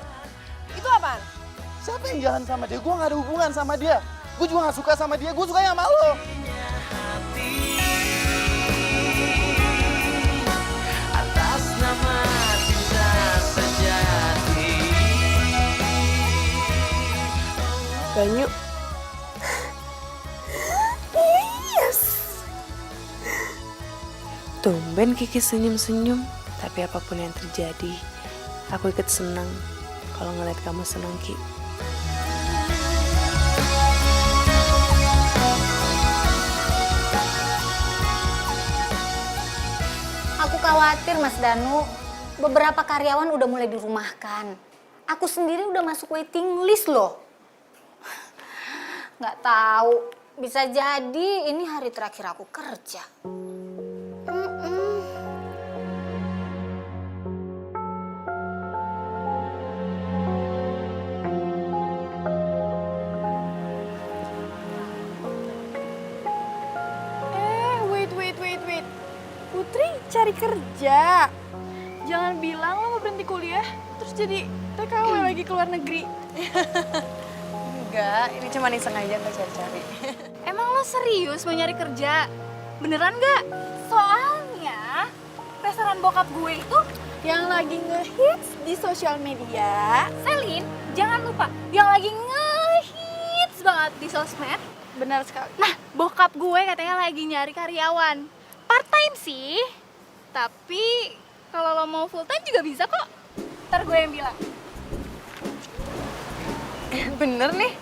Itu apaan? Siapa yang jalan sama dia? Gue gak ada hubungan sama dia. Gue juga gak suka sama dia. Gue sukanya sama lo. Atas nama cinta sejati. Banyu. Tumben Kiki senyum-senyum. Tapi apapun yang terjadi, aku ikut senang kalau ngeliat kamu senang, Ki. Aku khawatir Mas Danu, beberapa karyawan udah mulai dirumahkan. Aku sendiri udah masuk waiting list loh. Nggak tahu, bisa jadi ini hari terakhir aku kerja. Wait. Putri cari kerja. Jangan bilang lo mau berhenti kuliah, terus jadi TKW lagi ke luar negeri. Enggak, ini cuma iseng aja nggak cari-cari. Emang lo serius mau nyari kerja? Beneran nggak? Soalnya restoran bokap gue itu Yang lagi ngehits di sosial media. Selin, jangan lupa yang lagi ngehits banget di sosmed. Benar sekali. Nah, bokap gue katanya lagi nyari karyawan. Part time sih, tapi kalau lo mau full time juga bisa kok. Ntar gue yang bilang. Bener nih.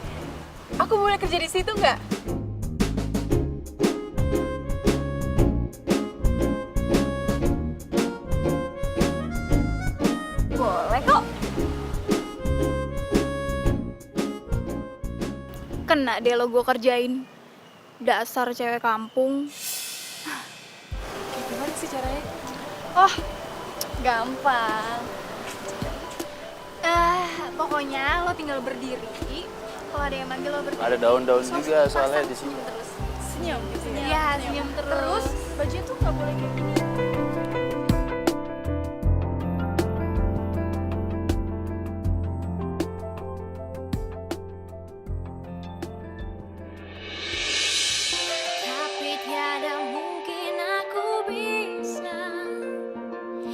Aku boleh kerja di situ nggak? Boleh kok. Kena deh lo gue kerjain. Dasar cewek kampung. Gimana sih caranya? Oh, Gampang. Pokoknya lo tinggal berdiri. Kalau ada yang manggil lo berdiri. Ada daun-daun Terus juga soalnya pasang di sini. terus. Senyum gitu ya. Iya, senyum terus. Bajunya tuh nggak boleh kayak gini. Tapi tiada mungkin aku bisa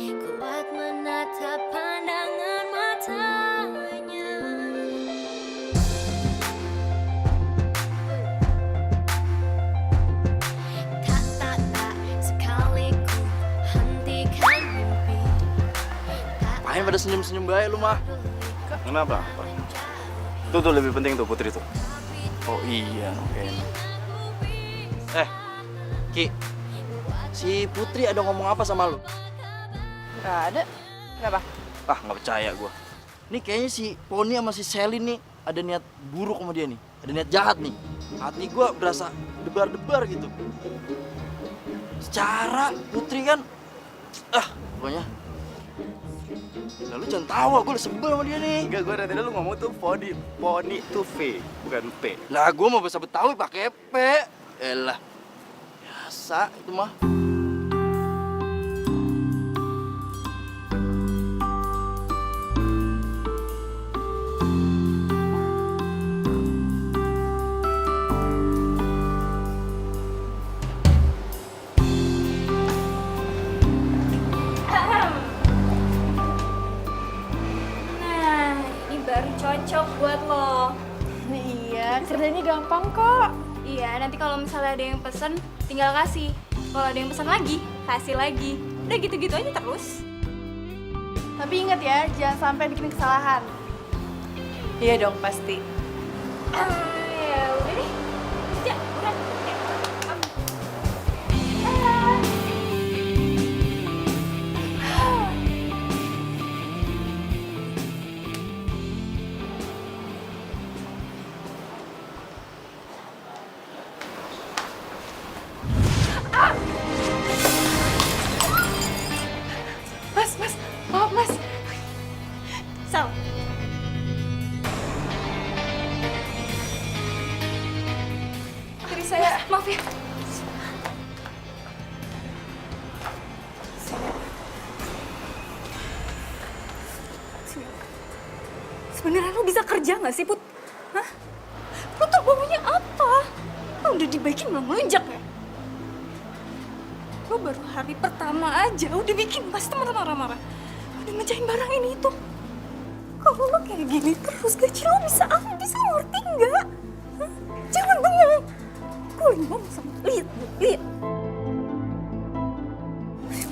kuat menatap pandangan matanya. Tak sekali ku hentikan mimpi. Main pada senyum-senyum baik lu mah. Kenapa? Itu tuh lebih penting tuh Putri tuh. Oh iya, oke. Ki, si Putri ada ngomong apa sama lu? Nggak ada. Kenapa? Ah, nggak percaya gua. Nih kayaknya si Poni sama si Selin nih ada niat buruk sama dia nih. Ada niat jahat nih. Hati gua berasa debar-debar gitu. Secara Putri kan, pokoknya. Lalu jangan tawa, gue udah sebel sama dia nih. Enggak, gue dari tadi lu ngomong tuh poni tuh V, bukan P. Lah gue mau bahasa Betawi pakai P. Elah. Biasa itu mah. Nah, ini baru cocok buat lo. Iya, kerjanya gampang kok. Iya, nanti kalau misalnya ada yang pesen, tinggal kasih. Kalau ada yang pesan lagi, kasih lagi. Udah gitu-gitu aja terus. Tapi ingat ya, jangan sampai bikin kesalahan. Iya dong, pasti. Ya udah deh. Ya, udah. Mas, maaf mas. Sal. Jadi saya Maaf ya. Sebenarnya lo bisa kerja nggak sih, Put? Hah? Lo tuh maunya apa? Lo udah dibaikin belum melunjak ya? Lo baru hari pertama aja udah bikin pasti teman-teman marah-marah. Udah mecahin barang ini itu. Kalau lo kayak gini terus gaji lo bisa habis, lo ngerti nggak? Hah? Jangan bengong. Gue lagi ngomong sama lihat.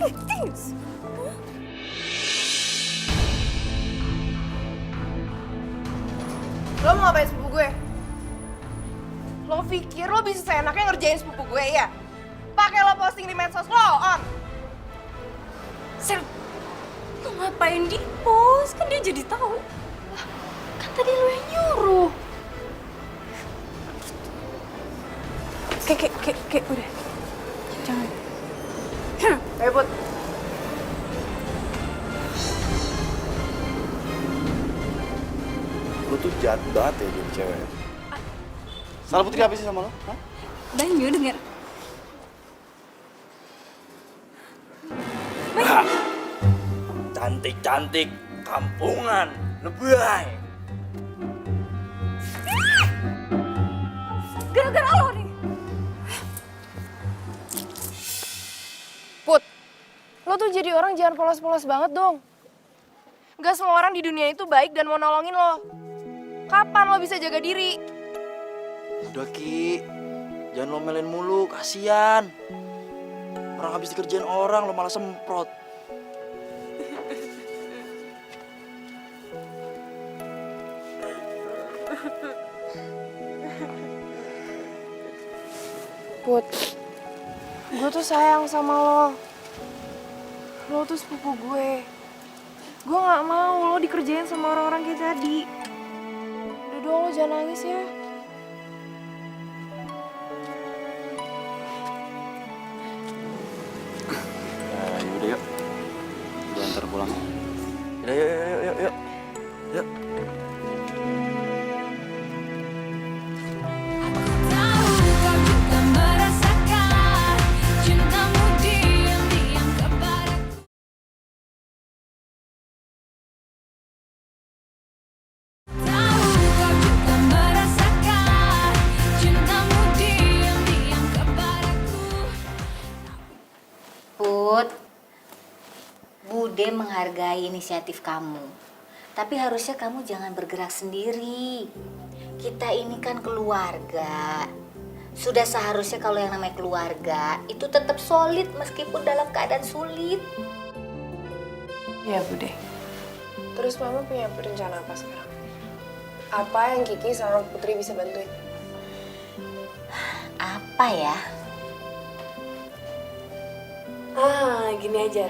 Ngerti nggak sih? Hah? Lo mau ngapain sepupu gue? Lo pikir lo bisa seenaknya ngerjain sepupu gue ya? Pakai lo posting di medsos lo on. Sel, lo ngapain di post? Kan dia jadi tahu. Lah, kan tadi lo yang nyuruh. Kayak udah. Jangan. Ayo Put. Lu tuh jahat banget ya jadi cewek. Salah Putri apa sih sama lo? Hah? Banyu denger. Cantik-cantik kampungan, lebay. Gara-gara lo nih. Put, lo tuh jadi orang jangan polos-polos banget dong. Gak semua orang di dunia itu baik dan mau nolongin lo. Kapan lo bisa jaga diri? Udah Ki, jangan lomelin mulu, kasihan. Orang habis dikerjain orang, lo malah semprot. Put, gue tuh sayang sama lo. Lo tuh sepupu gue. Gue gak mau lo dikerjain sama orang-orang kayak tadi. Udah dong, lo jangan nangis ya. Nah, yaudah yuk. Gue antar Yuk. Yuk. Tahu kau juga merasakan cintamu diam-diam kepadaku. Tahu kau juga merasakan cintamu diam-diam kepadaku. Put, Bude menghargai inisiatif kamu. Tapi harusnya kamu jangan bergerak sendiri. Kita ini kan keluarga. Sudah seharusnya kalau yang namanya keluarga itu tetap solid meskipun dalam keadaan sulit. Iya, Bude. Terus Mama punya rencana apa sekarang? Apa yang Kiki sama Putri bisa bantuin? Apa ya? Gini aja.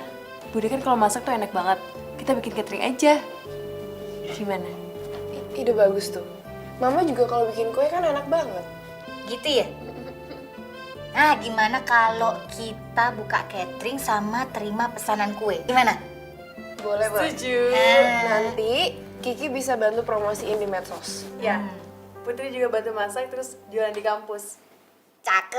Bude kan kalau masak tuh enak banget. Kita bikin catering aja. Gimana? Ide bagus tuh. Mama juga kalau bikin kue kan enak banget. Gitu ya? Nah, gimana kalau kita buka catering sama terima pesanan kue? Gimana? Boleh, boleh. Setuju. Nanti Kiki bisa bantu promosiin di medsos. Ya. Putri juga bantu masak terus jualan di kampus. Cakep.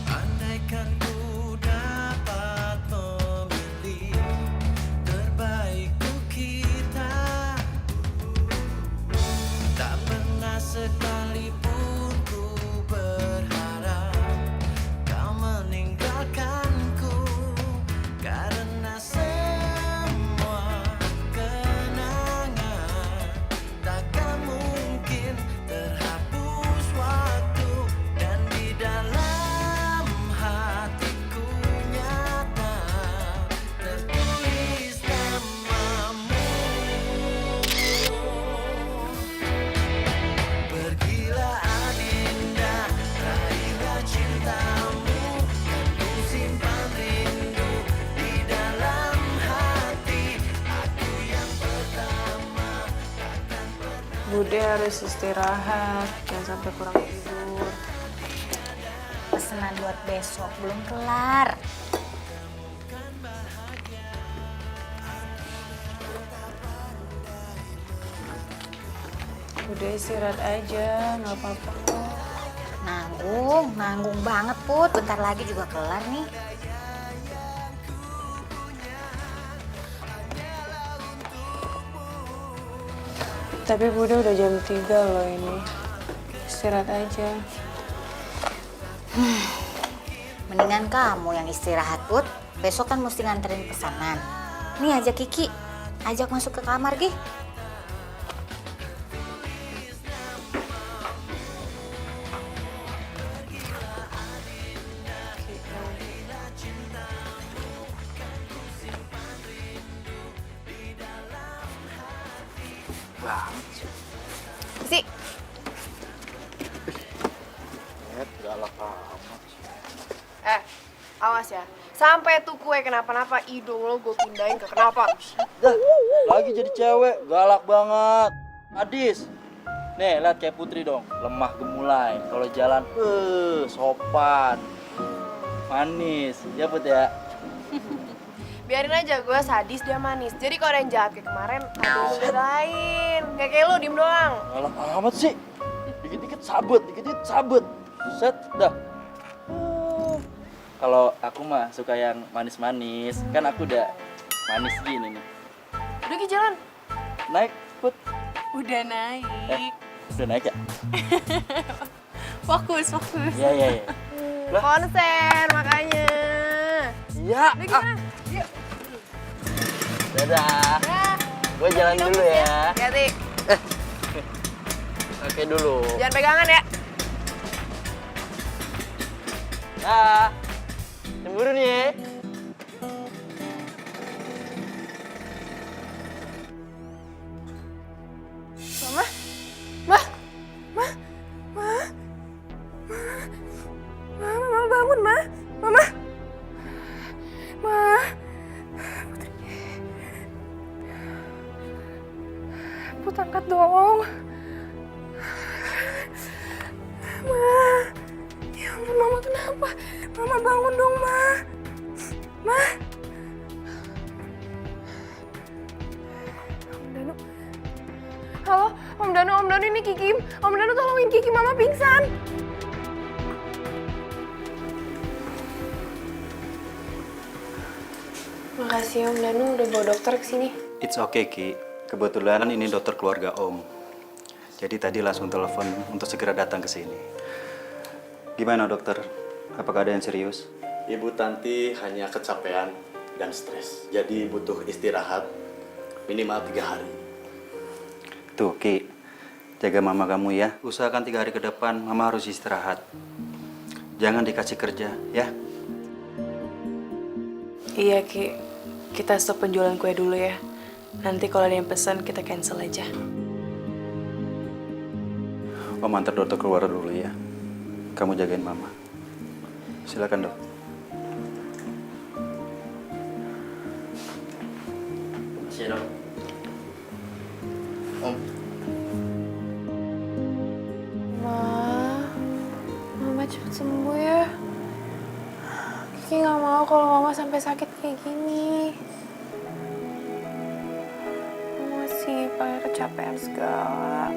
Andaikan ku dapat memilih terbaikku kita, tak pernah sekalipun ku berharap kau meninggalkanku, karena semua kenangan takkan mungkin terhapus waktu, dan di dalam hatiku nyata tertulis namamu. Pergilah Adinda, raihlah cintamu, dan ku simpan rindu di dalam hati. Aku yang pertama takkan pernah. Bude harus istirahat, jangan sampai kurang tidur. Pesanan buat besok belum kelar. Bude istirahat aja, nggak apa-apa kok. Nanggung banget Put. Bentar lagi juga kelar nih. Tapi Bude udah jam 3 loh ini. Istirahat aja. Mendingan kamu yang istirahat Put. Besok kan mesti nganterin pesanan. Nih ajak Kiki. Ajak masuk ke kamar, Gi. Si, Galak amat. awas ya. Sampai tuh kue kenapa-napa, hidung lo gue pindahin ke kenapa. Dah, lagi jadi cewek, galak banget. Adis. Nih, lihat kayak Putri dong, lemah gemulai. Kalau jalan, sopan. Manis, ya Put ya. Biarin aja, gue sadis, dia manis. Jadi kalau ada yang jahat kayak kemarin, ada yang ngebelain. Gak kayak lo, diem doang. Galak amat sih. Dikit-dikit sabut, dikit-dikit sabut. Set, dah. Kalau aku mah suka yang manis-manis. Kan aku udah manis gini nih. Udah Ki, jalan. Naik, Put. Udah naik. Udah naik ya? Fokus. Iya, iya, iya. Konsen makanya. Iya. Udah gimana? Yuk. Dadah. Dah. Gue jalan dulu ya. Hati-hati. Oke dulu. Jangan pegangan ya. Dah. Cemburu nih ya. Mama? Mama bangun, Ma. Mama. Putri. Put, angkat dong. Om Danu tolongin Kiki, Mama pingsan. Makasih Om Danu udah bawa dokter ke sini. It's okay, Ki. Kebetulan ini dokter keluarga Om. Jadi tadi langsung telepon untuk segera datang ke sini. Gimana dokter? Apakah ada yang serius? Ibu Tanti hanya kecapean dan stres. Jadi butuh istirahat minimal 3 hari. Tuh, Ki. Jaga mama kamu ya. Usahakan 3 hari ke depan mama harus istirahat. Jangan dikasih kerja, ya. Iya, Ki. Kita stop penjualan kue dulu ya. Nanti kalau ada yang pesan, kita cancel aja. Om antar dokter keluar dulu ya. Kamu jagain mama. Silakan, Dok. Makasih, Dok. Om. Mama cepet sembuh ya. Kiki nggak mau kalau Mama sampai sakit kayak gini. Masih pakai kecapean segala.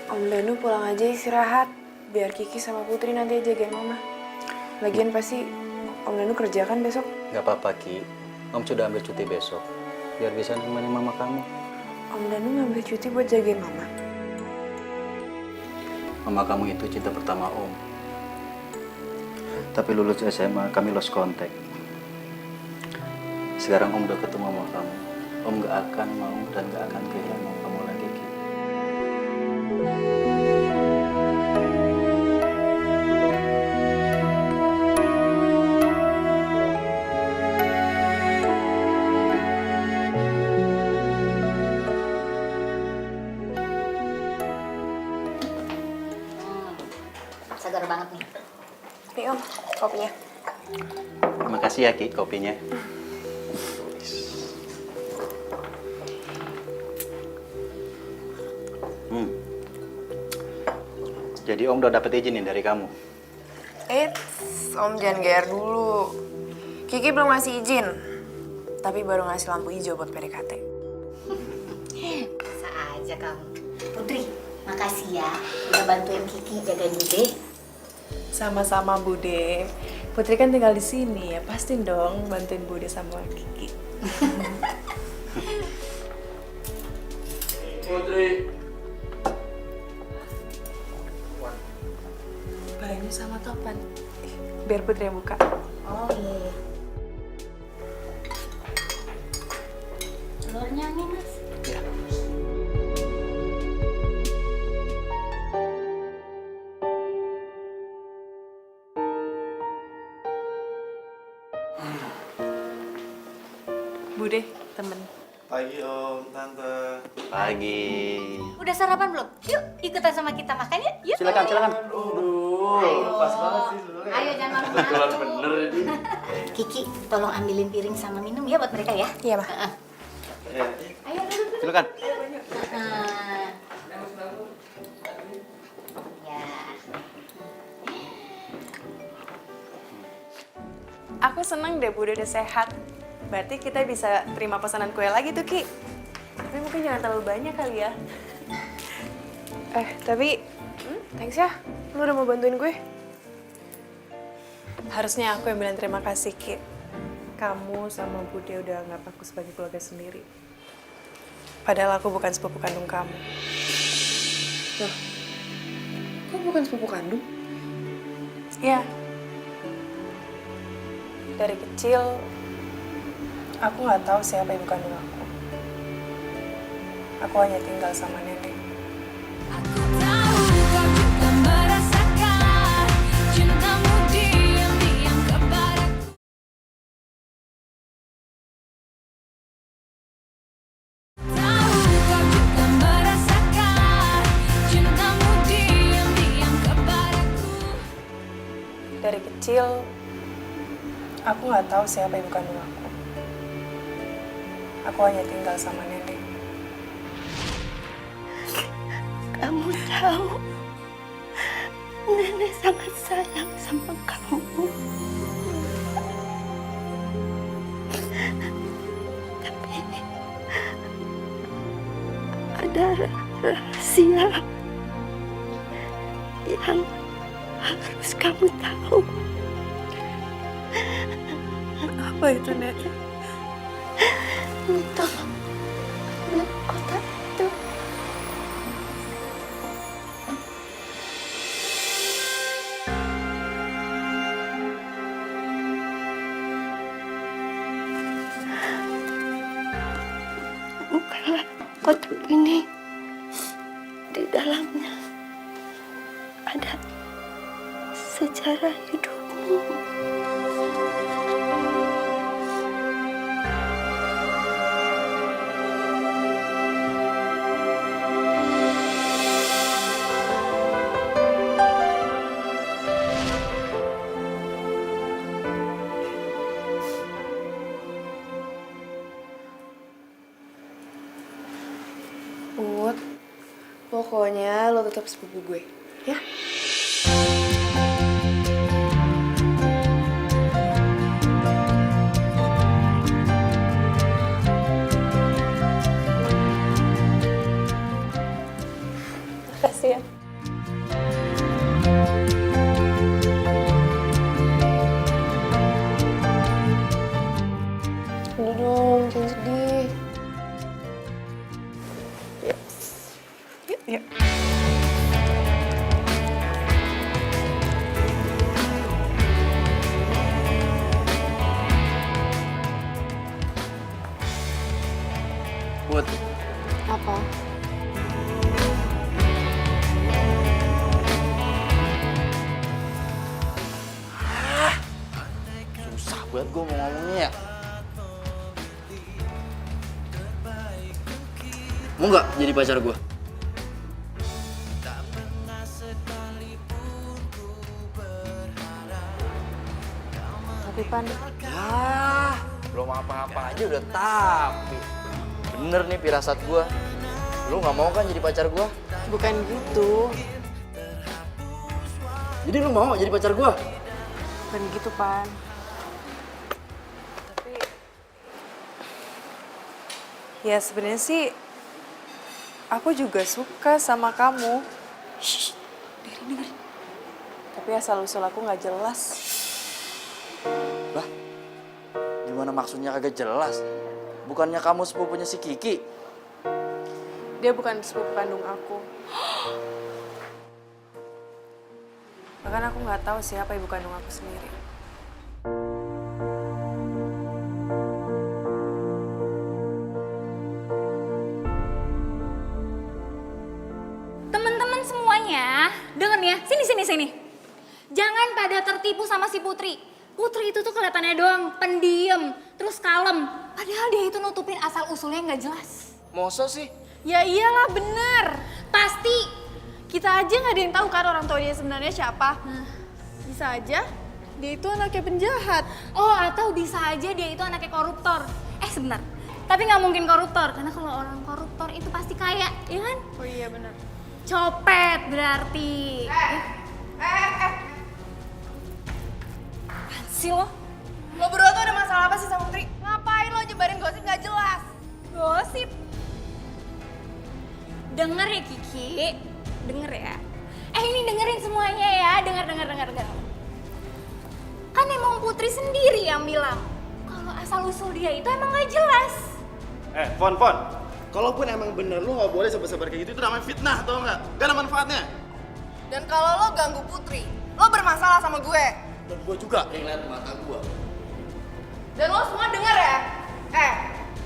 Om Danu pulang aja istirahat, biar Kiki sama Putri nanti jagain Mama. Lagian pasti Om Danu kerja kan besok? Gak apa-apa, Ki. Om sudah ambil cuti besok. Biar bisa nemenin mama kamu. Om Danu ngambil cuti buat jagain Mama. Mama kamu itu cinta pertama Om. Tapi lulus SMA, kami lost contact. Sekarang Om udah ketemu sama kamu. Om gak akan mau dan gak akan kehilangan kamu lagi, Ki. Segar banget nih. Nih Om, kopinya. Terima kasih ya, Ki, kopinya. Jadi Om udah dapet izin nih dari kamu? Om jangan GR dulu. Kiki belum ngasih izin. Tapi baru ngasih lampu hijau buat PDKT. Bisa aja kamu. Putri, makasih ya udah bantuin Kiki jagain Bude. Sama-sama, Bude. Putri kan tinggal di sini ya, pasti dong bantuin Bude sama Kiki. Putri. Banyu sama topan. Biar Putri yang buka. Oh iya. Telurnya nih, Mas. Ya. Bude, temen. Pagi Om, Tante. Pagi. Udah sarapan belum? Yuk, ikutan sama kita makan ya. Yuk. Silakan, silakan. Pas banget sih sebenarnya. Ayo jangan malu. Kebetulan bener ini. Kiki, tolong ambilin piring sama minum ya buat mereka ya. Iya, Ma. Ayo duduk. Silakan. Ya. Aku seneng deh Bude udah sehat. Berarti kita bisa terima pesanan kue lagi tuh, Ki. Tapi mungkin jangan terlalu banyak kali ya. Tapi thanks ya. Lu udah mau bantuin gue. Harusnya aku yang bilang terima kasih, Ki. Kamu sama Bude udah anggap aku sebagai keluarga sendiri. Padahal aku bukan sepupu kandung kamu. Loh, kok bukan sepupu kandung? Iya. Dari kecil, aku nggak tahu siapa ibu kandung aku. Aku hanya tinggal sama nenek. Aku tahu kau juga merasakan cintamu diam-diam kepadaku. Tahu kau juga merasakan cintamu diam-diam kepadaku. Dari kecil, aku nggak tahu siapa ibu kandung aku. Aku hanya tinggal sama nenek. Kamu tahu, nenek sangat sayang sama kamu. Tapi ada rahasia yang harus kamu tahu. Apa itu, Nek? Untuk kota itu. Bukalah kotak ini. Di dalamnya ada sejarah hidupmu. Put, pokoknya lo tetap sepupu gue, ya? Makasih ya. Udah dong, jangan sedih. Yuk, yuk. Put, Apa? susah banget gue mau ngomongnya ya. Mau nggak jadi pacar gue? Tapi Pan, Ya, belum apa-apa aja udah tapi. Bener nih firasat gue. Lu nggak mau kan jadi pacar gue? bukan gitu. Jadi lu mau jadi pacar gue? Bukan gitu, Pan. Tapi ya sebenarnya sih aku juga suka sama kamu. Shh, dengerin. Tapi asal usul aku nggak jelas. Lah, gimana maksudnya kagak jelas? Bukannya kamu sepupunya si Kiki? Dia bukan sepupu kandung aku. Bahkan aku nggak tahu siapa ibu kandung aku sendiri. Teman-teman semuanya, denger nih ya, sini. Jangan pada tertipu sama si Putri. Putri itu tuh kelihatannya doang pendiam, terus kalem. Padahal dia itu nutupin asal usulnya nggak jelas. Masa sih? Ya iyalah bener. Pasti. Kita aja nggak ada yang tahu kan orang tua dia sebenarnya siapa. Bisa aja dia itu anaknya penjahat. Oh, atau bisa aja dia itu anaknya koruptor. Sebentar. Tapi nggak mungkin koruptor, karena kalau orang koruptor itu pasti kaya, ya kan? Oh iya bener. Copet berarti. Apaan sih lo? Lo berdua tuh ada masalah apa sih sama Putri? Ngapain lo nyebarin gosip nggak jelas? Gosip. Denger ya Kiki, denger ya. Ini dengerin semuanya ya, denger. Kan emang Putri sendiri yang bilang kalau asal usul dia itu emang gak jelas. Fon. Kalaupun emang bener lu nggak boleh sebar-sebar kayak gitu, itu namanya fitnah, tau nggak? Gak ada manfaatnya. Dan kalau lo ganggu Putri, lo bermasalah sama gue. Dan gue juga yang lihat mata gue. Dan lo semua denger ya.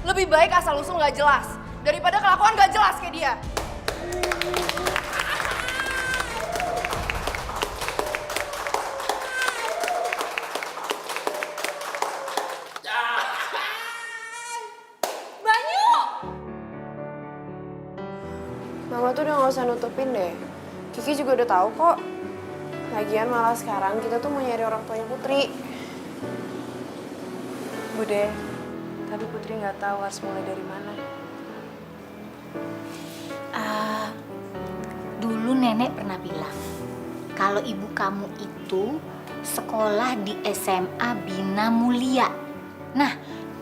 Lebih baik asal usul nggak jelas daripada kelakuan nggak jelas kayak dia. Banyu! Mama tuh udah nggak usah nutupin deh. Kiki juga udah tahu kok. Lagian malah sekarang kita tuh mau nyari orang tuanya Putri. Bude, Tapi Putri nggak tahu harus mulai dari mana. Dulu nenek pernah bilang, kalau ibu kamu itu sekolah di SMA Bina Mulia. Nah,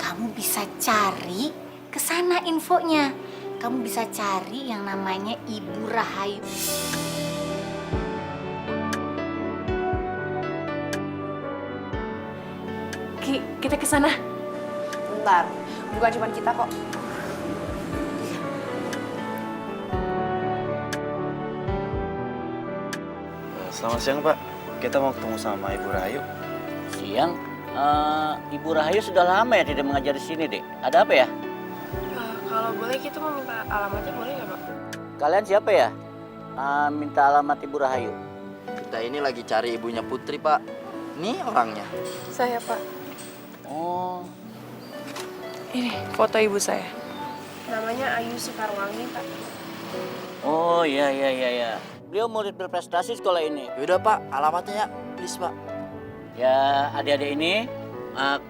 kamu bisa cari ke sana infonya. Kamu bisa cari yang namanya Ibu Rahayu. Ki, kita ke sana. Bentar, bukan cuma kita kok. Selamat siang, Pak. Kita mau ketemu sama Ibu Rahayu. Siang, Ibu Rahayu sudah lama ya tidak mengajar di sini, Dek. Ada apa ya? Kalau boleh kita mau minta alamatnya boleh nggak, Pak? Kalian siapa ya? Minta alamat Ibu Rahayu. Kita ini lagi cari ibunya Putri, Pak. Nih orangnya. Saya, Pak. Oh, Ini foto ibu saya. Namanya Ayu Soekarwangi, Pak. oh iya. Beliau murid berprestasi sekolah ini. Yaudah, Pak, alamatnya ya. Please, Pak. Ya, adik-adik ini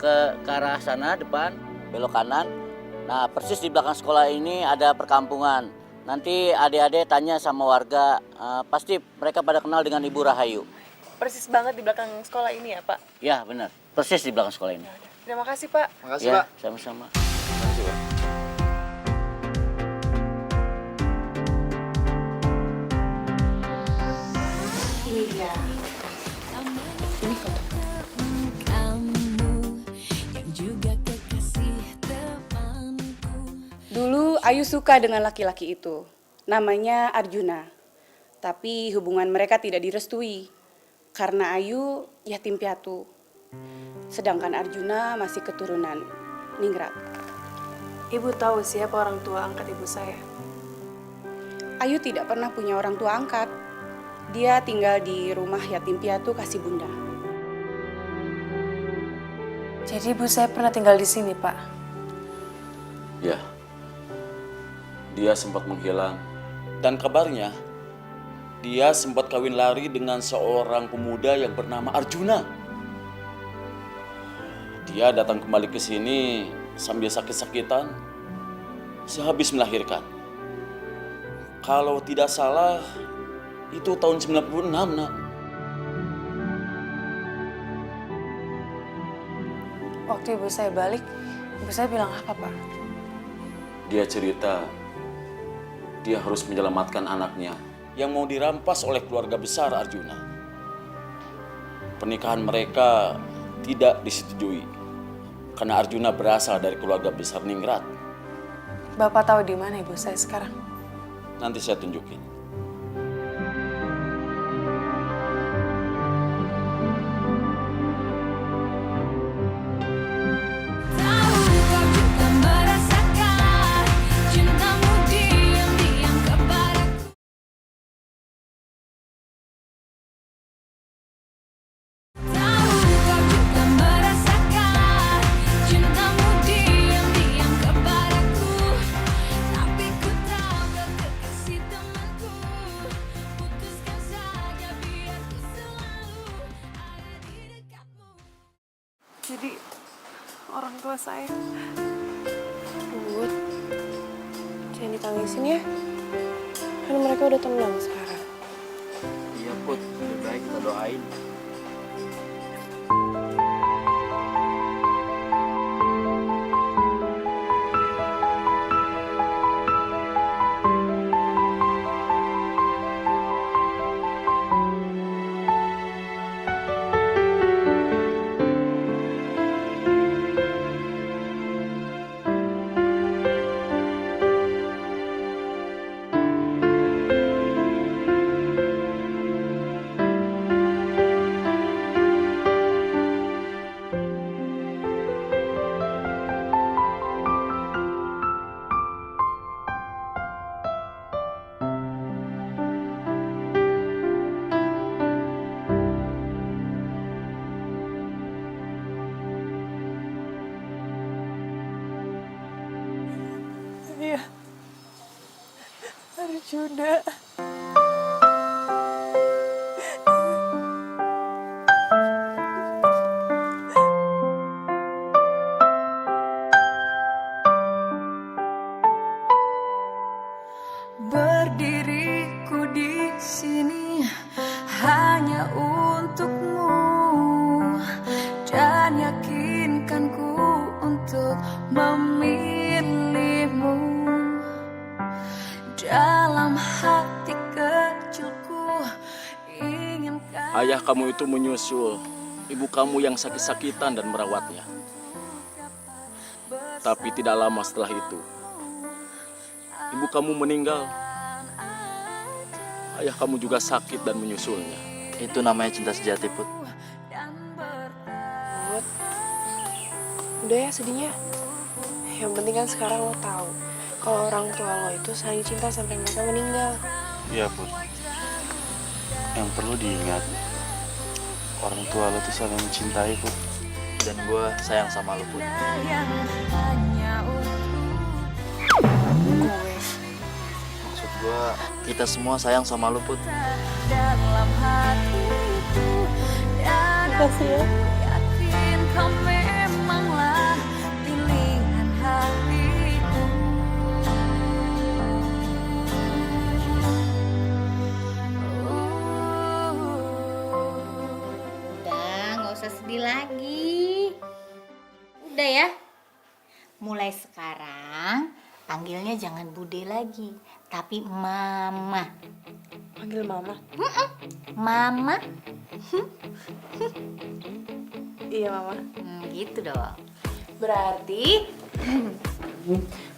ke arah sana depan, belok kanan. Nah, persis di belakang sekolah ini ada perkampungan. Nanti adik-adik tanya sama warga, pasti mereka pada kenal dengan Ibu Rahayu. Persis banget di belakang sekolah ini ya, Pak? Ya, benar. Persis di belakang sekolah ini. Terima kasih, Pak. Makasih, Ya, Pak. sama-sama. Makasih, Pak. Ini dia. Ini foto. Dulu Ayu suka dengan laki-laki itu. Namanya Arjuna. Tapi hubungan mereka tidak direstui. Karena Ayu yatim piatu. Sedangkan Arjuna masih keturunan ningrat. Ibu tahu siapa orang tua angkat ibu saya? Ayu tidak pernah punya orang tua angkat. Dia tinggal di rumah yatim piatu kasih bunda. Jadi ibu saya pernah tinggal di sini, Pak. Ya, dia sempat menghilang. Dan kabarnya, dia sempat kawin lari dengan seorang pemuda yang bernama Arjuna. Dia datang kembali ke sini sambil sakit-sakitan, sehabis melahirkan. Kalau tidak salah, itu tahun 96, Nak. Waktu ibu saya balik, ibu saya bilang apa, Pak? Dia cerita, dia harus menyelamatkan anaknya yang mau dirampas oleh keluarga besar Arjuna. Pernikahan mereka tidak disetujui karena Arjuna berasal dari keluarga besar Ningrat. Bapak tahu di mana ibu saya sekarang? Nanti saya tunjukin. Jadi orang tua saya. Bud, jangan ditangisin ya. Kan mereka udah tenang sekarang. Iya, Put. Lebih baik kita doain. Iya. Arjuna. dalam hati kecilku inginkan. Ayah kamu itu menyusul ibu kamu yang sakit-sakitan dan merawatnya. Tapi tidak lama setelah itu, ibu kamu meninggal. Ayah kamu juga sakit dan menyusulnya. Itu namanya cinta sejati, Put. Put, udah ya sedihnya. Yang penting kan sekarang lo tahu kalau orang tua lo itu saling cinta sampai mereka meninggal. Iya, Put. Yang perlu diingat, orang tua lo tuh saling mencintai, Put. Dan gue sayang sama lo, Put. Maksud gue, kita semua sayang sama lo, Put. Dalam hatiku dan aku yakin kau memanglah pilihan hatiku. Udah, nggak usah sedih lagi. Udah ya. Mulai sekarang panggilnya jangan Bude lagi, tapi Mama. Panggil Mama? Mama. Iya, Mama. Gitu dong. Berarti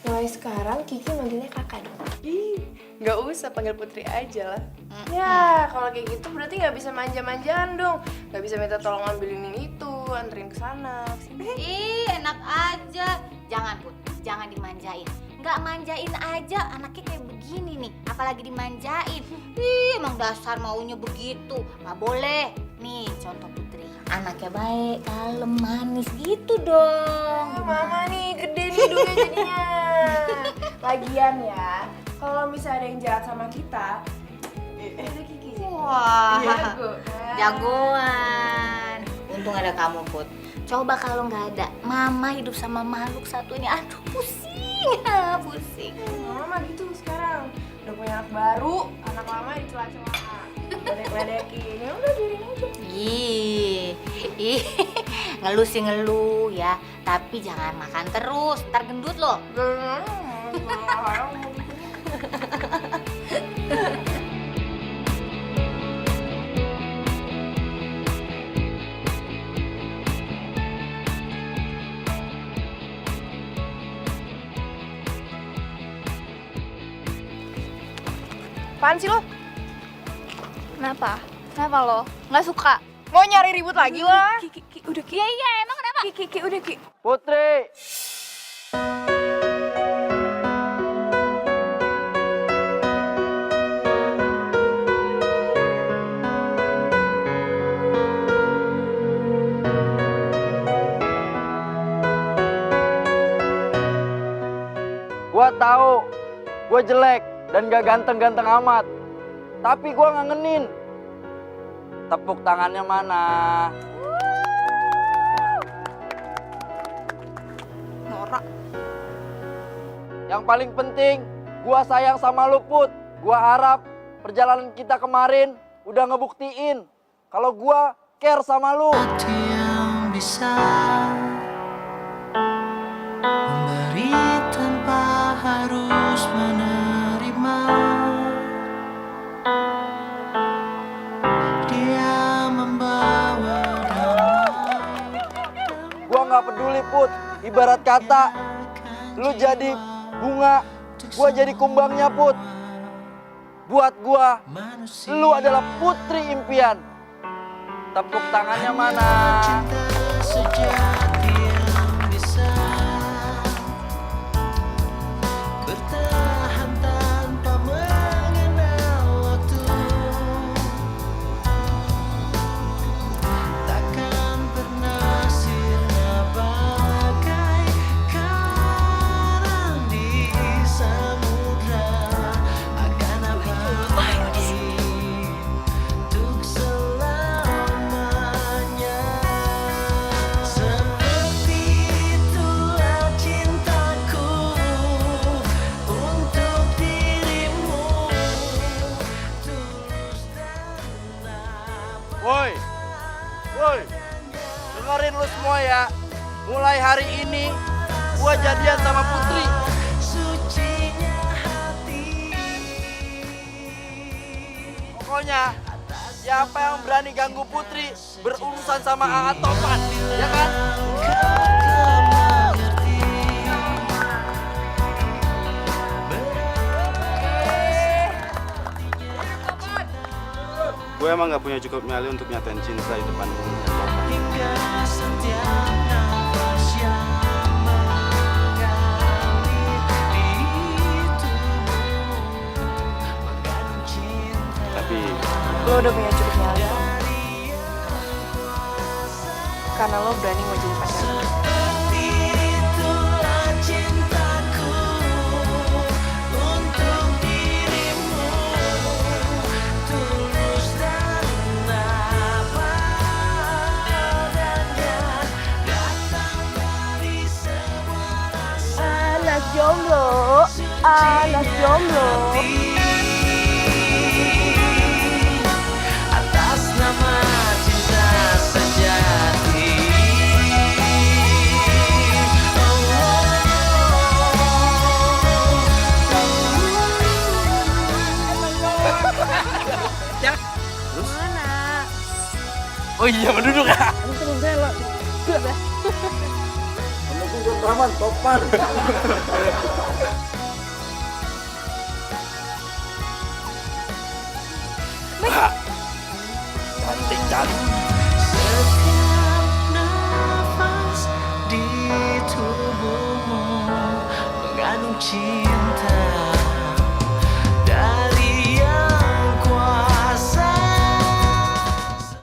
mulai sekarang Kiki manggilnya kakak dong. Ih, nggak usah panggil Putri aja lah. Ya, kalau kayak gitu berarti nggak bisa manja-manjaan dong. Nggak bisa minta tolong ambilin ini itu, anterin ke sana. Ih, enak aja. Jangan, Put. Jangan dimanjain. Nggak manjain aja, anaknya kayak begini nih. Apalagi dimanjain. Ih, emang dasar maunya begitu. Nggak boleh. Nih, contoh Putri. Anaknya baik, kalem, manis gitu dong. Mama nih, gede nih hidungnya jadinya. Lagian ya, kalau misalnya ada yang jahat sama kita, ada Kiki. Wah, Jago. jagoan. Untung ada kamu, Put. Coba kalau nggak ada, Mama hidup sama makhluk satu ini. Aduh, pusing. Pusing. Mama gitu sekarang. Udah punya anak baru, anak lama dicela-cela. Ledek-ledekin. Ya udah biarin aja. Ih, ngeluh sih ngeluh ya. Tapi jangan makan terus, ntar gendut loh. Apaan sih lo? Kenapa? Kenapa lo? Nggak suka? Mau nyari ribut lagi lah? Ki, udah Ki. Iya, emang kenapa? Ki, udah Ki. Putri! Gua tahu, gua jelek dan gak ganteng-ganteng amat. Tapi gua ngangenin. Tepuk tangannya mana? Norak. Yang paling penting, gua sayang sama lu, Put. Gua harap perjalanan kita kemarin udah ngebuktiin kalau gua care sama lu. Yang bisa memberi tanpa harus menerima. Dia membawa damai. Gua nggak peduli, Put. Ibarat kata, lu jadi bunga, gua jadi kumbangnya, Put. Buat gua, lu adalah putri impian. Tepuk tangannya mana? Sejati yang bisa bertahan tanpa mengenal waktu. Takkan pernah sirna bagai karang di samudra. Akan abadi untuk selamanya. Seperti itulah cintaku untuk dirimu. Tulus dan Woi, woi, dengerin lu semua ya. Mulai hari ini, gua jadian sama Putri. sucinya hati. pokoknya siapa yang berani ganggu Putri berurusan sama AA Topan, ya kan? Gue emang gak punya cukup nyali untuk nyatain cinta di depan umum. Hingga setiap nafas yang mengalir di tubuhmu mengandung cinta. Tapi Lo udah punya cukup nyali kok. Karena lo berani mau jadi pacar gue. Seperti itulah cintaku untuk dirimu, tulus dan apa adanya, datang dari semua rasa. Anak jomblo, anak jomblo. Atas nama cinta sejati. Oh iya, menduduk ya. Rahman, Topan. Cantik. Setiap nafas di tubuhmu mengandung cinta.